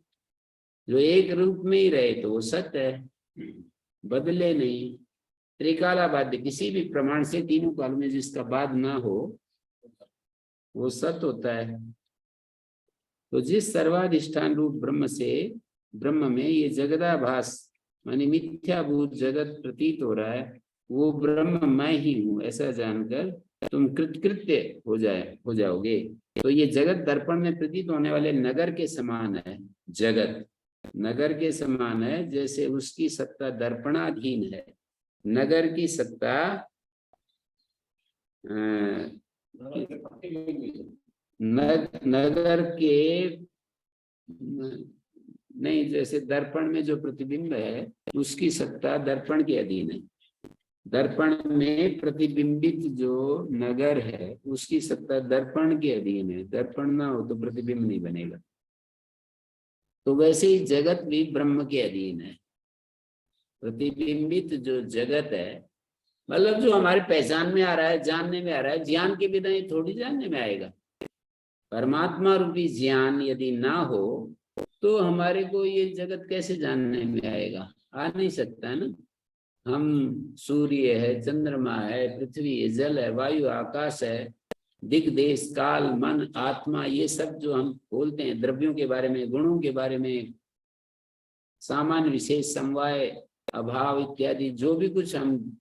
जो एक रूप में ही रहे तो वो सत्य है, बदले नहीं। त्रिकालाबाध्य, किसी भी प्रमाण से तीनों काल में जिसका बाद ना हो वो सत होता है। तो जिस सर्वाधिष्ठान रूप ब्रह्म से, ब्रह्म में ये जगदाभास मानी मिथ्याभूत जगत प्रतीत हो रहा है, वो ब्रह्म मैं ही हूँ ऐसा जानकर तुम कृतकृत्य हो जाओगे। तो ये जगत दर्पण में प्रतीत होने वाले नगर के समान है। जगत नगर के समान है, जैसे उसकी सत्ता दर्पणाधीन है। नगर की सत्ता नगर के नहीं, जैसे दर्पण में जो प्रतिबिंब है उसकी सत्ता दर्पण के अधीन है। दर्पण में प्रतिबिंबित जो नगर है उसकी सत्ता दर्पण के अधीन है। दर्पण ना हो तो प्रतिबिंब नहीं बनेगा। तो वैसे ही जगत भी ब्रह्म के अधीन है। प्रतिबिंबित जो जगत है, मतलब जो हमारे पहचान में आ रहा है, जानने में आ रहा है, ज्ञान के बिना ये थोड़ी जानने में आएगा। परमात्मा रूपी ज्ञान यदि ना हो तो हमारे को ये जगत कैसे जानने में आएगा? आ नहीं सकता है ना। हम सूर्य है, चंद्रमा है, पृथ्वी है, जल है, वायु, आकाश है, दिग्देश, काल, मन, आत्मा, ये सब जो हम बोलते हैं द्रव्यों के बारे में, गुणों के बारे में, सामान्य विशेष समवाय अभाव इत्यादि जो भी कुछ हम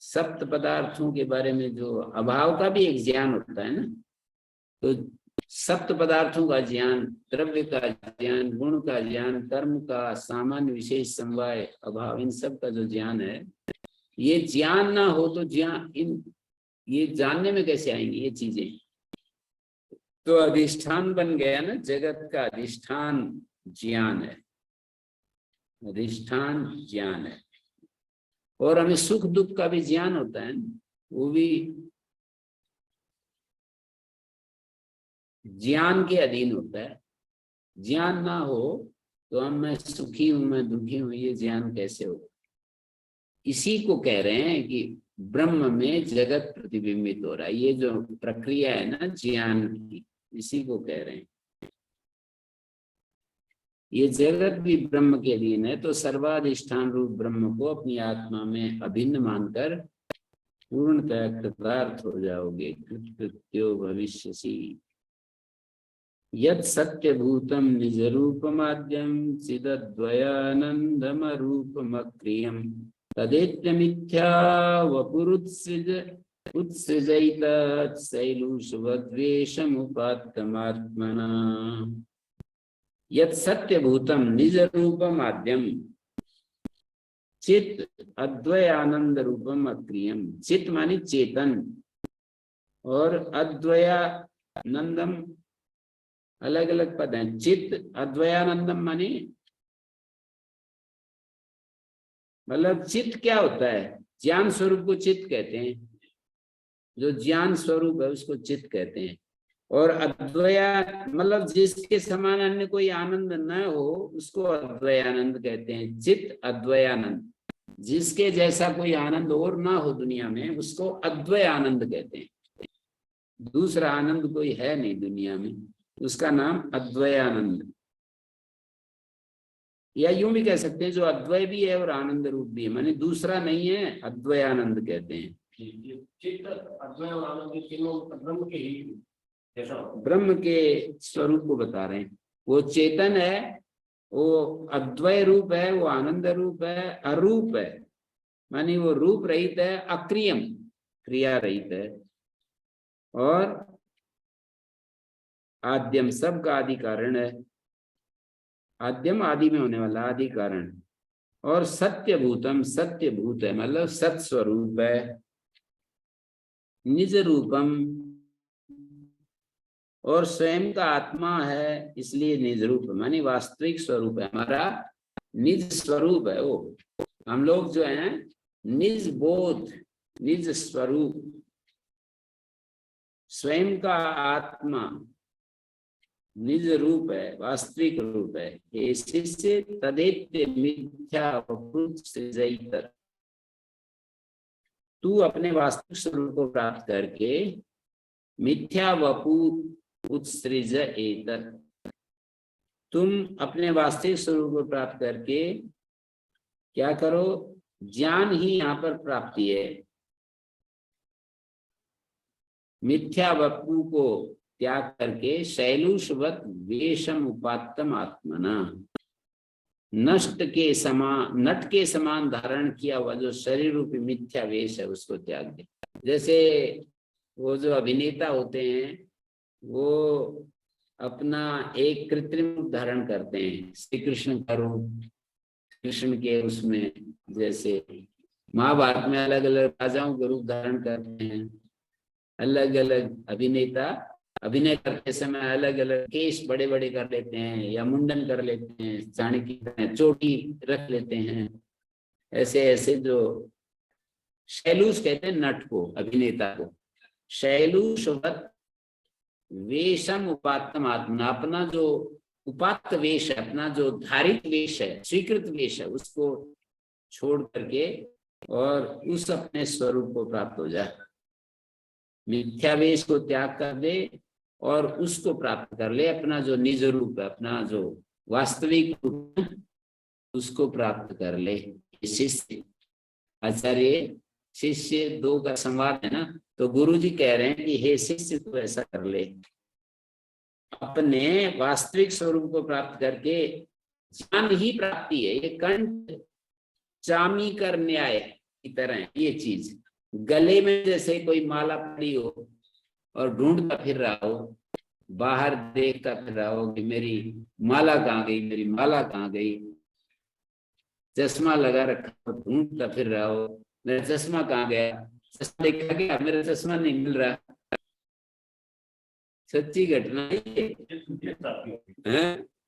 सप्त पदार्थों के बारे में, जो अभाव का भी एक ज्ञान होता है ना, तो सप्त पदार्थों का ज्ञान, द्रव्य का ज्ञान, गुण का ज्ञान, कर्म का, सामान्य विशेष समवाय अभाव, इन सब का जो ज्ञान है, ये ज्ञान ना हो तो ये जानने में कैसे आएंगी ये चीजें? तो अधिष्ठान बन गया ना, जगत का अधिष्ठान ज्ञान है। अधिष्ठान ज्ञान है। और हमें सुख दुख का भी ज्ञान होता है, वो भी ज्ञान के अधीन होता है। ज्ञान ना हो तो हम मैं सुखी हूं, मैं दुखी हूं, ये ज्ञान कैसे होगा? इसी को कह रहे हैं कि ब्रह्म में जगत प्रतिबिंबित हो रहा है। ये जो प्रक्रिया है ना ज्ञान की, इसी को कह रहे हैं। ये जगत भी ब्रह्म के अधीन है, तो सर्वाधिष्ठान रूप ब्रह्म को अपनी आत्मा में अभिन्न मानकर पूर्णतः कृतार्थ हो जाओगे। कृत्यो भविष्यसि। यत् सत्यभूतम निज रूपमाद्यम चिदद्वयानंदम रूपमक्रियम तदेत्य मिथ्या वपुरुत्सृजैत शैलूषवद्वेषमुपात्तमात्मना। यत् सत्यभूतम निज रूपमाद्यम चित अद्वयानंद रूपम अक्रियम। चित मानी चेतन, और अद्वयानंदम अलग अलग पद हैं। चित अद्वयानंदम मानी मतलब चित क्या होता है? ज्ञान स्वरूप को चित कहते हैं। जो ज्ञान स्वरूप है उसको चित कहते हैं। और अद्वया मतलब जिसके समान अन्य कोई आनंद न हो उसको अद्वयानंद कहते हैं। चित अद्वयानंद, जिसके जैसा कोई आनंद और ना हो दुनिया में उसको अद्वय आनंद कहते हैं। दूसरा आनंद कोई है नहीं दुनिया में, उसका नाम अद्वयानंद। या यूं भी कह सकते हैं जो अद्वय भी है और आनंद रूप भी है, माने दूसरा नहीं है, अद्वयानंद कहते हैं। चित्त अद्वय और आनंद तीनों ब्रह्म के ही जैसा, ब्रह्म के स्वरूप को बता रहे हैं। वो चेतन है, वो अद्वय रूप है, वो आनंद रूप है, अरूप है मानी वो रूप रहित है, अक्रियम क्रिया रहित है, और आद्यम सबका आदि कारण है। आद्यम आदि में होने वाला आदि कारण, और सत्यभूतम सत्यभूत है मतलब सत्स्वरूप है। निज रूपम और स्वयं का आत्मा है, इसलिए निज रूप मानी वास्तविक स्वरूप है, हमारा निज स्वरूप है वो। हम लोग जो हैं निज बोध, निज स्वरूप, स्वयं का आत्मा निज रूप है, वास्तविक रूप है। ये शिष्य तदेत्य मिथ्या वपुरुत्सृजैत। तू अपने वास्तविक स्वरूप को प्राप्त करके मिथ्या वपु उत्सृज एतत्, तुम अपने वास्तविक स्वरूप को प्राप्त करके क्या करो? ज्ञान ही यहाँ पर प्राप्ति है। मिथ्या वस्तु को त्याग करके शैलूषवत वेशम उपात्तम आत्मना, नट के समान धारण किया हुआ जो शरीर रूपी मिथ्या वेश है उसको त्याग दे। जैसे वो जो अभिनेता होते हैं वो अपना एक कृत्रिम रूप धारण करते हैं, श्री कृष्ण का रूप, कृष्ण के उसमें जैसे महाभारत में अलग अलग राजाओं के रूप धारण करते हैं। अलग अलग अभिनेता अभिनय करते समय अलग अलग केश बड़े बड़े कर लेते हैं या मुंडन कर लेते हैं, चाणक्य की तरह चोटी रख लेते हैं। ऐसे ऐसे जो शैलूष कहते हैं नट को, अभिनेता को। शैलूषवत वेशम उपात्तम आत्मा, अपना जो उपात्त वेश है, अपना जो धारित वेश है, स्वीकृत वेश है, उसको छोड़ करके और उस अपने स्वरूप को प्राप्त हो जाए। मिथ्यावेश को त्याग कर दे और उसको प्राप्त कर ले, अपना जो निज रूप है, अपना जो वास्तविक रूप है, उसको प्राप्त कर ले। शिष्य आचार्य शिष्य दो का संवाद है ना, तो गुरु जी कह रहे हैं कि हे शिष्य तू ऐसा कर ले, अपने वास्तविक स्वरूप को प्राप्त करके ज्ञान ही प्राप्ति है। ये कंठ चामी कर न्याय की तरह है ये चीज। गले में जैसे कोई माला पड़ी हो और ढूंढता फिर रहा हो, बाहर देखता फिर रहा हो कि मेरी माला कहाँ गई, मेरी माला कहाँ गई। चश्मा लगा रखा हो, ढूंढता फिर रहा हो, मेरा चश्मा कहाँ गया, चश्मा देखा गया, मेरा चश्मा नहीं मिल रहा। सच्ची घटना है ये।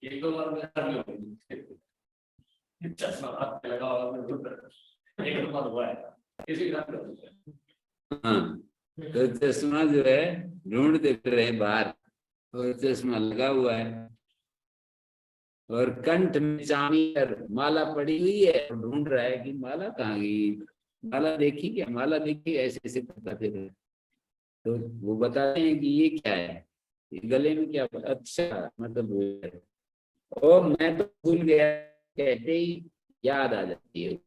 एक दो बार चश्मा लगा एक बार हुआ है इसी हाँ, तो चश्मा जो है ढूंढते फिर रहे बाहर, और चश्मा लगा हुआ है और कंठ में चामी कर माला पड़ी हुई है और ढूंढ रहा है कि माला कहाँ गई, माला देखी क्या, माला देखी, ऐसे ऐसे करता फिर। तो वो बताते हैं कि ये क्या है, ये गले में क्या, अच्छा मतलब ओ मैं तो भूल गया कहते ही याद आ जाती है।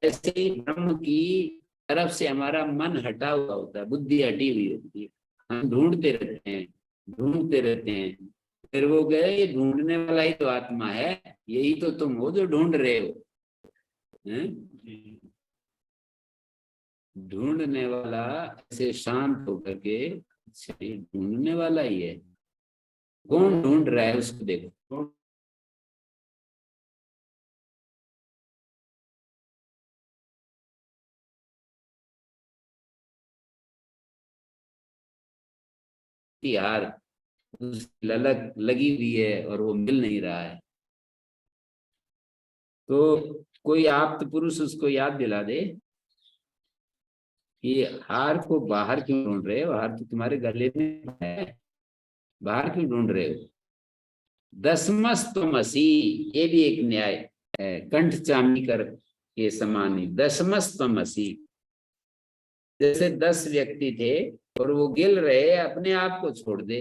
ऐसे ही ब्रह्म की तरफ से हमारा मन हटा हुआ होता है, बुद्धि हटी हुई होती है, हम ढूंढते रहते हैं, ढूंढते रहते हैं। फिर वो गए ये ढूंढने वाला ही तो आत्मा है, यही तो तुम हो जो ढूंढ रहे हो। ढूंढने वाला ऐसे शांत होकर के, ढूंढने वाला ही है, कौन ढूंढ रहा है उसको देखो। यार ललक लगी हुई है और वो मिल नहीं रहा है, तो कोई आप्त पुरुष उसको याद दिला दे कि हार को बाहर क्यों ढूंढ रहे हो, हार तो तुम्हारे गले में है, बाहर क्यों ढूंढ रहे हो। दशमस्तमसी, ये भी एक न्याय है, कंठ चामी कर के समान ही दशमस्तमसी। जैसे 10 व्यक्ति थे और वो गिल रहे, अपने आप को छोड़ दे,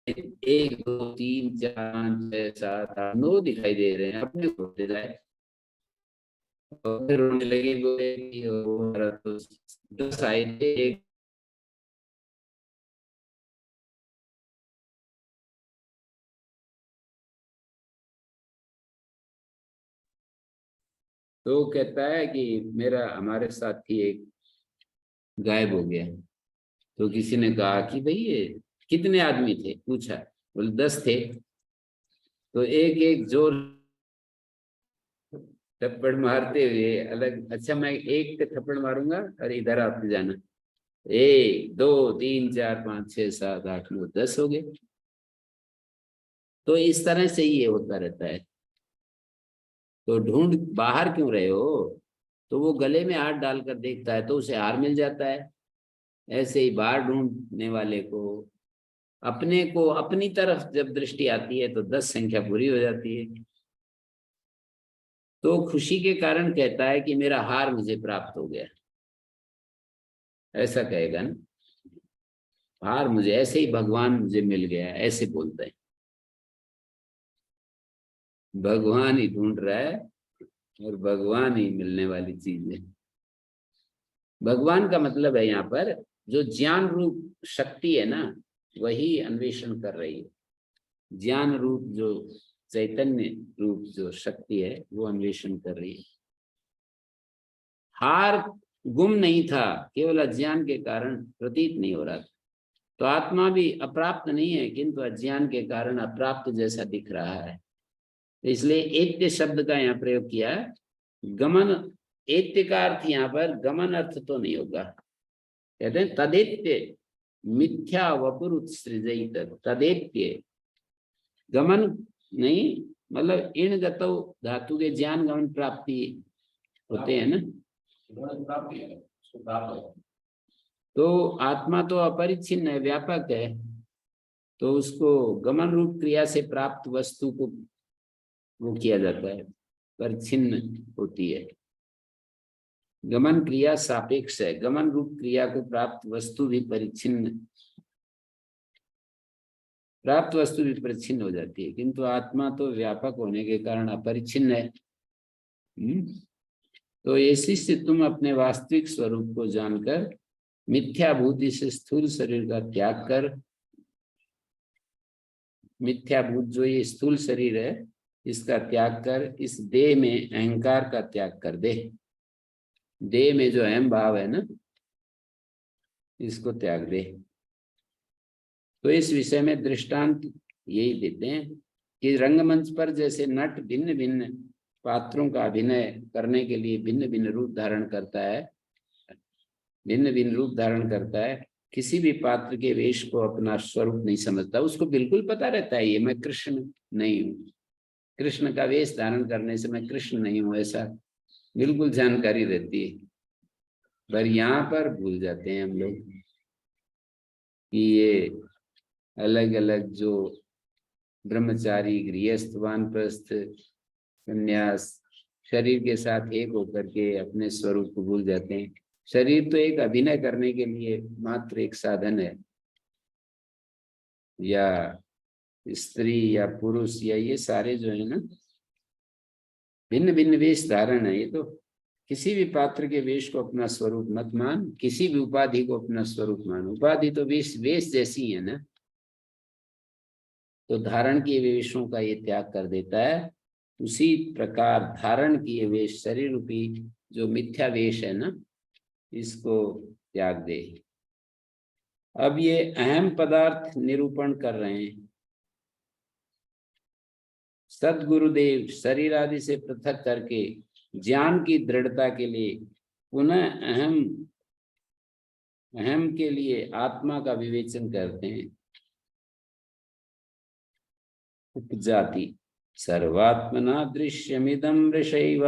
1 2 3 4 5 6 7 8 9 दिखाई दे रहे हैं, अपने छोड़ दे जाए। और फिर रोने लगे, बोले कि वो हमारा तो 10 आए थे, एक तो कहता है कि मेरा हमारे साथी एक गायब हो गया। तो किसी ने कहा कि भाई ये कितने आदमी थे, पूछा, बोले 10 थे। तो एक एक जोर थप्पड़ मारते हुए अलग, अच्छा मैं एक थप्पड़ मारूंगा और इधर आपसे जाना, 1 2 3 4 5 6 7 8 9 10 हो गए। तो इस तरह से ही ये होता रहता है। तो ढूंढ बाहर क्यों रहे हो, तो वो गले में हाथ डालकर देखता है तो उसे हार मिल जाता है। ऐसे ही बाहर ढूंढने वाले को, अपने को अपनी तरफ जब दृष्टि आती है तो 10 संख्या पूरी हो जाती है। तो खुशी के कारण कहता है कि मेरा हार मुझे प्राप्त हो गया, ऐसा कहेगा ना, हार मुझे, ऐसे ही भगवान मुझे मिल गया, ऐसे बोलता है। भगवान ही ढूंढ रहा है और भगवान ही मिलने वाली चीज है। भगवान का मतलब है यहाँ पर जो ज्ञान रूप शक्ति है ना, वही अन्वेषण कर रही है। ज्ञान रूप जो चैतन्य रूप जो शक्ति है वो अन्वेषण कर रही है। हार गुम नहीं था, केवल अज्ञान के कारण प्रतीत नहीं हो रहा था। तो आत्मा भी अप्राप्त नहीं है, किंतु अज्ञान के कारण अप्राप्त जैसा दिख रहा है। तो इसलिए एत्य शब्द का यहाँ प्रयोग किया है। गमन, एत्य का अर्थ यहाँ पर गमन अर्थ तो नहीं होगा। कहते हैं तदेत्य मिथ्या वपुर उत्सृजयित, तदेत्य गमन नहीं, मतलब इन गतो धातु के ज्ञान गमन प्राप्ति होते हैं ना। तो आत्मा तो अपरिच्छिन्न है, व्यापक है, तो उसको गमन रूप क्रिया से प्राप्त वस्तु को वो किया जाता है, परिच्छिन्न होती है। गमन क्रिया सापेक्ष है, गमन रूप क्रिया को प्राप्त वस्तु भी परिच्छिन्न, प्राप्त वस्तु भी परिच्छिन्न हो जाती है, किंतु आत्मा तो व्यापक होने के कारण अपरिच्छिन्न है। तो ऐसी से तुम अपने वास्तविक स्वरूप को जानकर मिथ्याभूत से स्थूल शरीर का त्याग कर, मिथ्याभूत जो ये स्थूल शरीर है इसका त्याग कर इस देह में अहंकार का त्याग कर दे। देह में जो अहम भाव है ना, इसको त्याग दे। तो इस विषय में दृष्टांत यही देते हैं कि रंगमंच पर जैसे नट भिन्न भिन्न पात्रों का अभिनय करने के लिए भिन्न भिन्न रूप धारण करता है, भिन्न भिन्न रूप धारण करता है, किसी भी पात्र के वेश को अपना स्वरूप नहीं समझता। उसको बिल्कुल पता रहता है ये मैं कृष्ण नहीं हूँ, कृष्ण का वेश धारण करने से मैं कृष्ण नहीं हूँ, ऐसा बिल्कुल जानकारी रहती है। पर यहाँ पर भूल जाते हैं हम लोग कि ये अलग अलग जो ब्रह्मचारी, गृहस्थ, वानप्रस्थ, संन्यास शरीर के साथ एक होकर के अपने स्वरूप को भूल जाते हैं। शरीर तो एक अभिनय करने के लिए मात्र एक साधन है, या स्त्री या पुरुष या ये सारे जो है ना भिन्न भिन्न वेश धारण है। ये तो किसी भी पात्र के वेश को अपना स्वरूप मत मान, किसी भी उपाधि को अपना स्वरूप मान। उपाधि तो वेश जैसी है ना, तो धारण किए वेशों का ये त्याग कर देता है। उसी प्रकार धारण किए वेश, शरीर रूपी जो मिथ्या वेश है ना, इसको त्याग दे। अब ये अहम पदार्थ निरूपण कर रहे हैं। सद्गुरुदेव शरीर आदि से पृथक करके ज्ञान की दृढ़ता के लिए पुनः अहम के लिए आत्मा का विवेचन करते हैं। उपजाति सर्वात्मना दृश्यमिदं वृषैव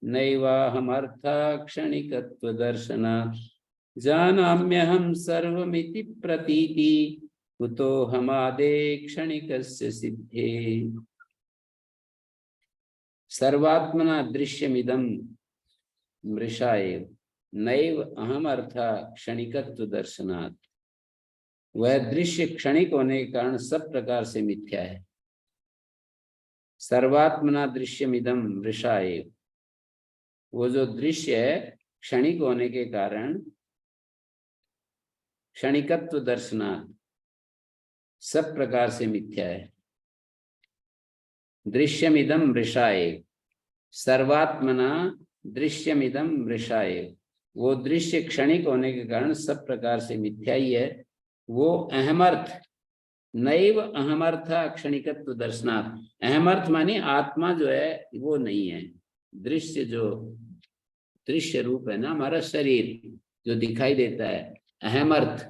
नैवाहमर्था क्षणिकत्व दर्शनात् जानाम्यहं सर्वमिति प्रतीति कुतो हमादे क्षणिकस्य सिद्धे। सर्वात्मना दृश्यमिदं मृषा एव नैव अहम अर्था क्षणिकत्व दर्शनात्। वह दृश्य क्षणिक होने के कारण सब प्रकार से मिथ्या है। सर्वात्मना दृश्यमिदं मृषा एव, वो जो दृश्य है क्षणिक होने के कारण क्षणिकत्व दर्शनात् सब प्रकार से मिथ्या है। दृश्यमिदं मृषा एव, सर्वात्मना दृश्यमिदं मृषा एव, वो दृश्य क्षणिक होने के कारण सब प्रकार से मिथ्या ही है। वो अहमर्थ नैव अहमर्थ क्षणिकत्व दर्शनात्, अहमर्थ माने आत्मा जो है वो नहीं है। दृश्य जो दृश्य रूप है ना हमारा शरीर जो दिखाई देता है, अहमर्थ,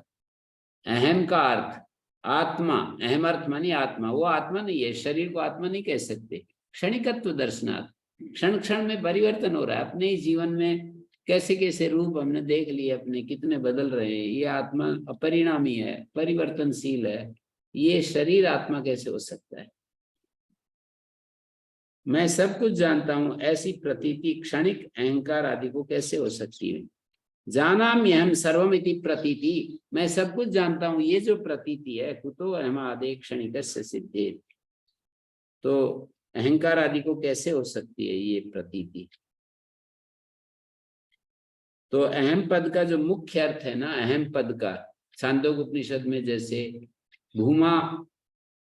अहम का अर्थ आत्मा, अहमर्थ मानी आत्मा, वो आत्मा नहीं है। शरीर को आत्मा नहीं कह सकते। क्षणिकत्व दर्शनात्, क्षण क्षण में परिवर्तन हो रहा है। अपने जीवन में कैसे कैसे रूप हमने देख लिए, अपने कितने बदल रहे हैं। ये आत्मा अपरिणामी है, परिवर्तनशील है। ये शरीर आत्मा कैसे हो सकता है? मैं सब कुछ जानता हूं, ऐसी प्रतीति क्षणिक अहंकार आदि को कैसे हो सकती है? जानाम्यहं सर्वमिति प्रतीति, मैं सब कुछ जानता हूं, ये जो प्रतीति है कुतो अहम आदे क्षणिकस्य सिद्धे, तो अहंकार आदि को कैसे हो सकती है ये प्रतीति। तो अहम पद का जो मुख्य अर्थ है ना, अहम पद का छांदोग्य उपनिषद में जैसे भूमा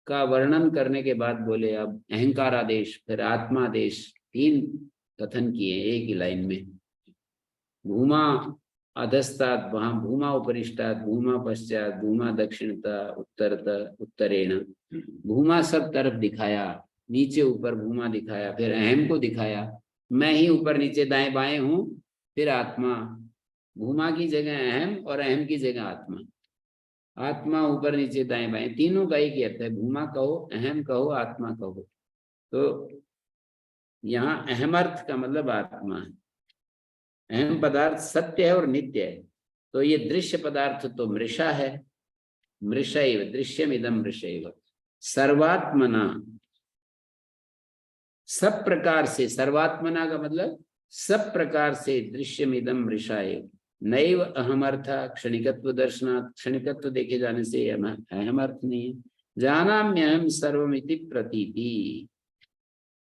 का वर्णन करने के बाद बोले अब अहंकार आदेश, फिर आत्मादेश, 3 कथन किए एक ही लाइन में। भूमा अधस्तात्, वहां भूमा उपरिष्टात्, भूमा पश्चात, भूमा दक्षिणता, उत्तरेण। भूमा सब तरफ दिखाया, नीचे ऊपर भूमा दिखाया, फिर अहम को दिखाया, मैं ही ऊपर नीचे दाएं बाएं हूं, फिर आत्मा। भूमा की जगह अहम और अहम की जगह आत्मा। आत्मा ऊपर नीचे दाएं बाएं, तीनों का एक ही अर्थ है। भूमा कहो, अहम कहो, आत्मा कहो। तो यहाँ अहम अर्थ का मतलब आत्मा है। अहम पदार्थ सत्य है और नित्य है। तो ये दृश्य पदार्थ तो मृषा है, मृषैव दृश्यम इदम मृषैव। सर्वात्मना, सब प्रकार से, सर्वात्मना का मतलब सब प्रकार से, दृश्यम इदम मृषाएव। नैव अहम अर्थ क्षणिकत्व दर्शनात्, क्षणिकत्व देखे जाने से अहम अर्थ नहीं है। जानाम्यहम सर्वमिति प्रतीति,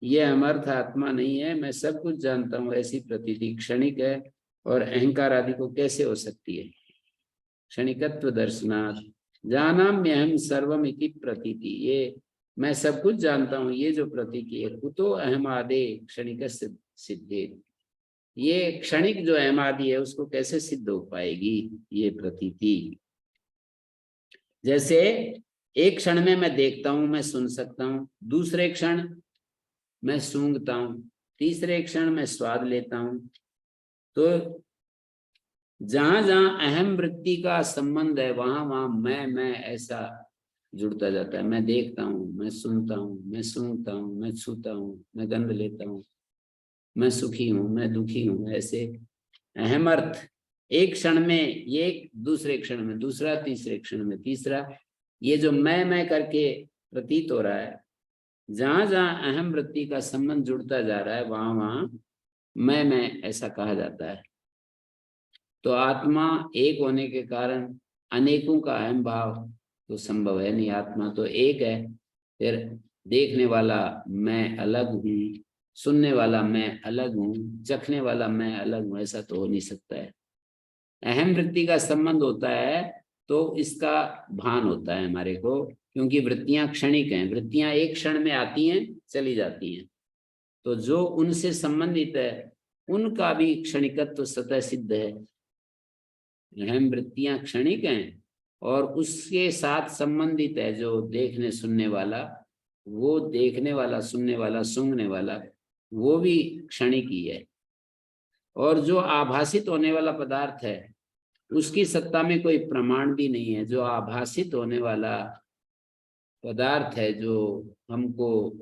ये अमर्थ आत्मा नहीं है, मैं सब कुछ जानता हूँ, ऐसी प्रतीति क्षणिक है। और अहंकार आदि को कैसे हो सकती है। क्षणिकत्व दर्शनात् जानाम्यहम सर्वमिति प्रतीति, ये मैं सब कुछ जानता हूँ, ये जो प्रतीति है। कुतो अहम आदे क्षणिक सिद्धे, ये क्षणिक जो अहम आदि है उसको कैसे सिद्ध हो पाएगी ये प्रतीति। जैसे एक क्षण में मैं देखता हूं, मैं सुन सकता हूं, दूसरे क्षण मैं सूंघता हूं, तीसरे क्षण मैं स्वाद लेता हूं। तो जहां जहां अहम वृत्ति का संबंध है वहां वहां मैं ऐसा जुड़ता जाता है। मैं देखता हूं, मैं सुनता हूं, मैं सूंघता हूं, मैं छूता हूं, मैं गंध लेता हूं, मैं सुखी हूं, मैं दुखी हूं, ऐसे अहम अर्थ एक क्षण में, ये दूसरे क्षण में दूसरा, तीसरे क्षण में तीसरा, ये जो मैं करके प्रतीत हो रहा है, जहां जहां अहम वृत्ति का संबंध जुड़ता जा रहा है वहां वहां मैं ऐसा कहा जाता है। तो आत्मा एक होने के कारण अनेकों का अहम भाव तो संभव है नहीं, आत्मा तो एक है। फिर देखने वाला मैं अलग हूँ, सुनने वाला मैं अलग हूँ, चखने वाला मैं अलग हूँ, ऐसा तो हो नहीं सकता है। अहम वृत्ति का संबंध होता है तो इसका भान होता है हमारे को, क्योंकि वृत्तियां क्षणिक हैं, वृत्तियां एक क्षण में आती हैं चली जाती हैं। तो जो उनसे संबंधित है उनका भी क्षणिकत्व स्वतः सिद्ध है। अहम वृत्तियां क्षणिक हैं और उसके साथ संबंधित है जो देखने सुनने वाला, वो देखने वाला, सुनने वाला, सूंघने वाला, वो भी क्षणिक ही है। और जो आभासित होने वाला पदार्थ है उसकी सत्ता में कोई प्रमाण भी नहीं है। जो आभासित होने वाला पदार्थ है, जो हमको,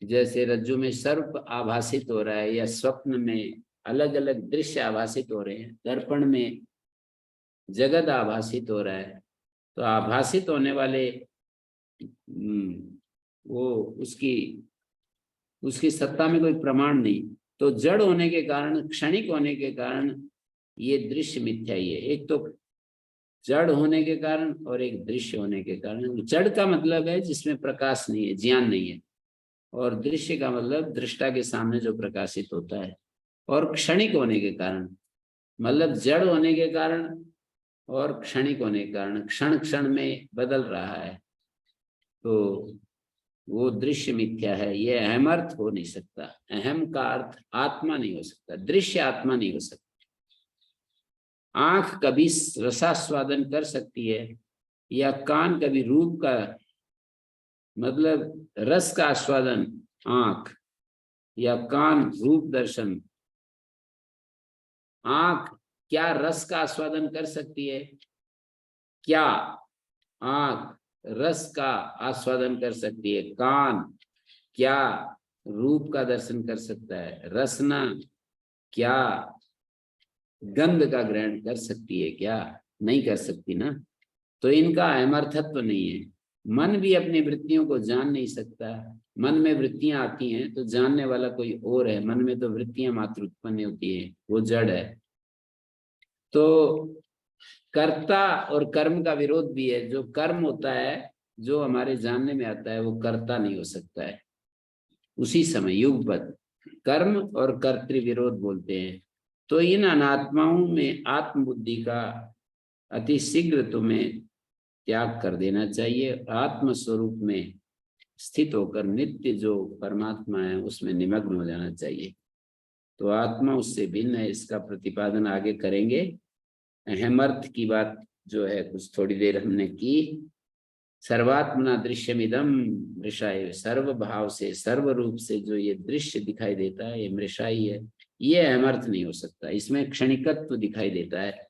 जैसे रज्जु में सर्प आभासित हो रहा है या स्वप्न में अलग अलग दृश्य आभासित हो रहे हैं, दर्पण में जगत आभासित हो रहा है, तो आभासित होने वाले वो उसकी सत्ता में कोई प्रमाण नहीं। तो जड़ होने के कारण, क्षणिक होने के कारण ये दृश्य मिथ्या ही है। एक तो जड़ होने के कारण और एक दृश्य होने के कारण। जड़ का मतलब है जिसमें प्रकाश नहीं है, ज्ञान नहीं है, और दृश्य का मतलब दृष्टा के सामने जो प्रकाशित होता है। और क्षणिक होने के कारण मतलब जड़ होने के कारण और क्षणिक होने के कारण, क्षण क्षण में बदल रहा है, तो वो दृश्य मिथ्या है। ये अहम अर्थ हो नहीं सकता। अहम का अर्थ आत्मा नहीं हो सकता, दृश्य आत्मा नहीं हो सकता। आंख कभी रसास्वादन कर सकती है या कान कभी रूप का, मतलब रस का आस्वादन आंख, या कान रूप दर्शन। आंख क्या रस का आस्वादन कर सकती है? क्या आंख रस का आस्वादन कर सकती है? कान क्या रूप का दर्शन कर सकता है? रसना क्या गंध का ग्रहण कर सकती है? क्या नहीं कर सकती ना। तो इनका अमर्थत्व नहीं है। मन भी अपनी वृत्तियों को जान नहीं सकता। मन में वृत्तियां आती हैं तो जानने वाला कोई और है। मन में तो वृत्तियां मात्र उत्पन्न होती है, वो जड़ है। तो कर्ता और कर्म का विरोध भी है। जो कर्म होता है, जो हमारे जानने में आता है, वो कर्ता नहीं हो सकता है। उसी समय युगपत कर्म और कर्तृविरोध बोलते हैं। तो इन अनात्माओं में आत्मबुद्धि का अति शीघ्र तुम्हें त्याग कर देना चाहिए। आत्म स्वरूप में स्थित होकर नित्य जो परमात्मा है उसमें निमग्न हो जाना चाहिए। तो आत्मा उससे भिन्न है, इसका प्रतिपादन आगे करेंगे। अहमर्थ की बात जो है कुछ थोड़ी देर हमने की। सर्वात्मना दृश्यमिदम मृषाय, सर्व भाव से सर्व रूप से जो ये दृश्य दिखाई देता है ये मृषाई है, ये अहमर्थ नहीं हो सकता, इसमें क्षणिकत्व दिखाई देता है।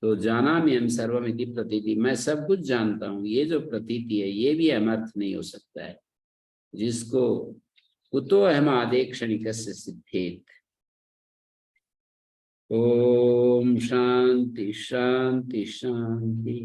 तो जाना में हम सर्वमिति प्रतीति, मैं सब कुछ जानता हूँ, ये जो प्रतीति है ये भी अहमर्थ नहीं हो सकता है। जिसको कुतो अहमादे क्षणिकस्य सिद्धेत। ओम शांति शांति शांति।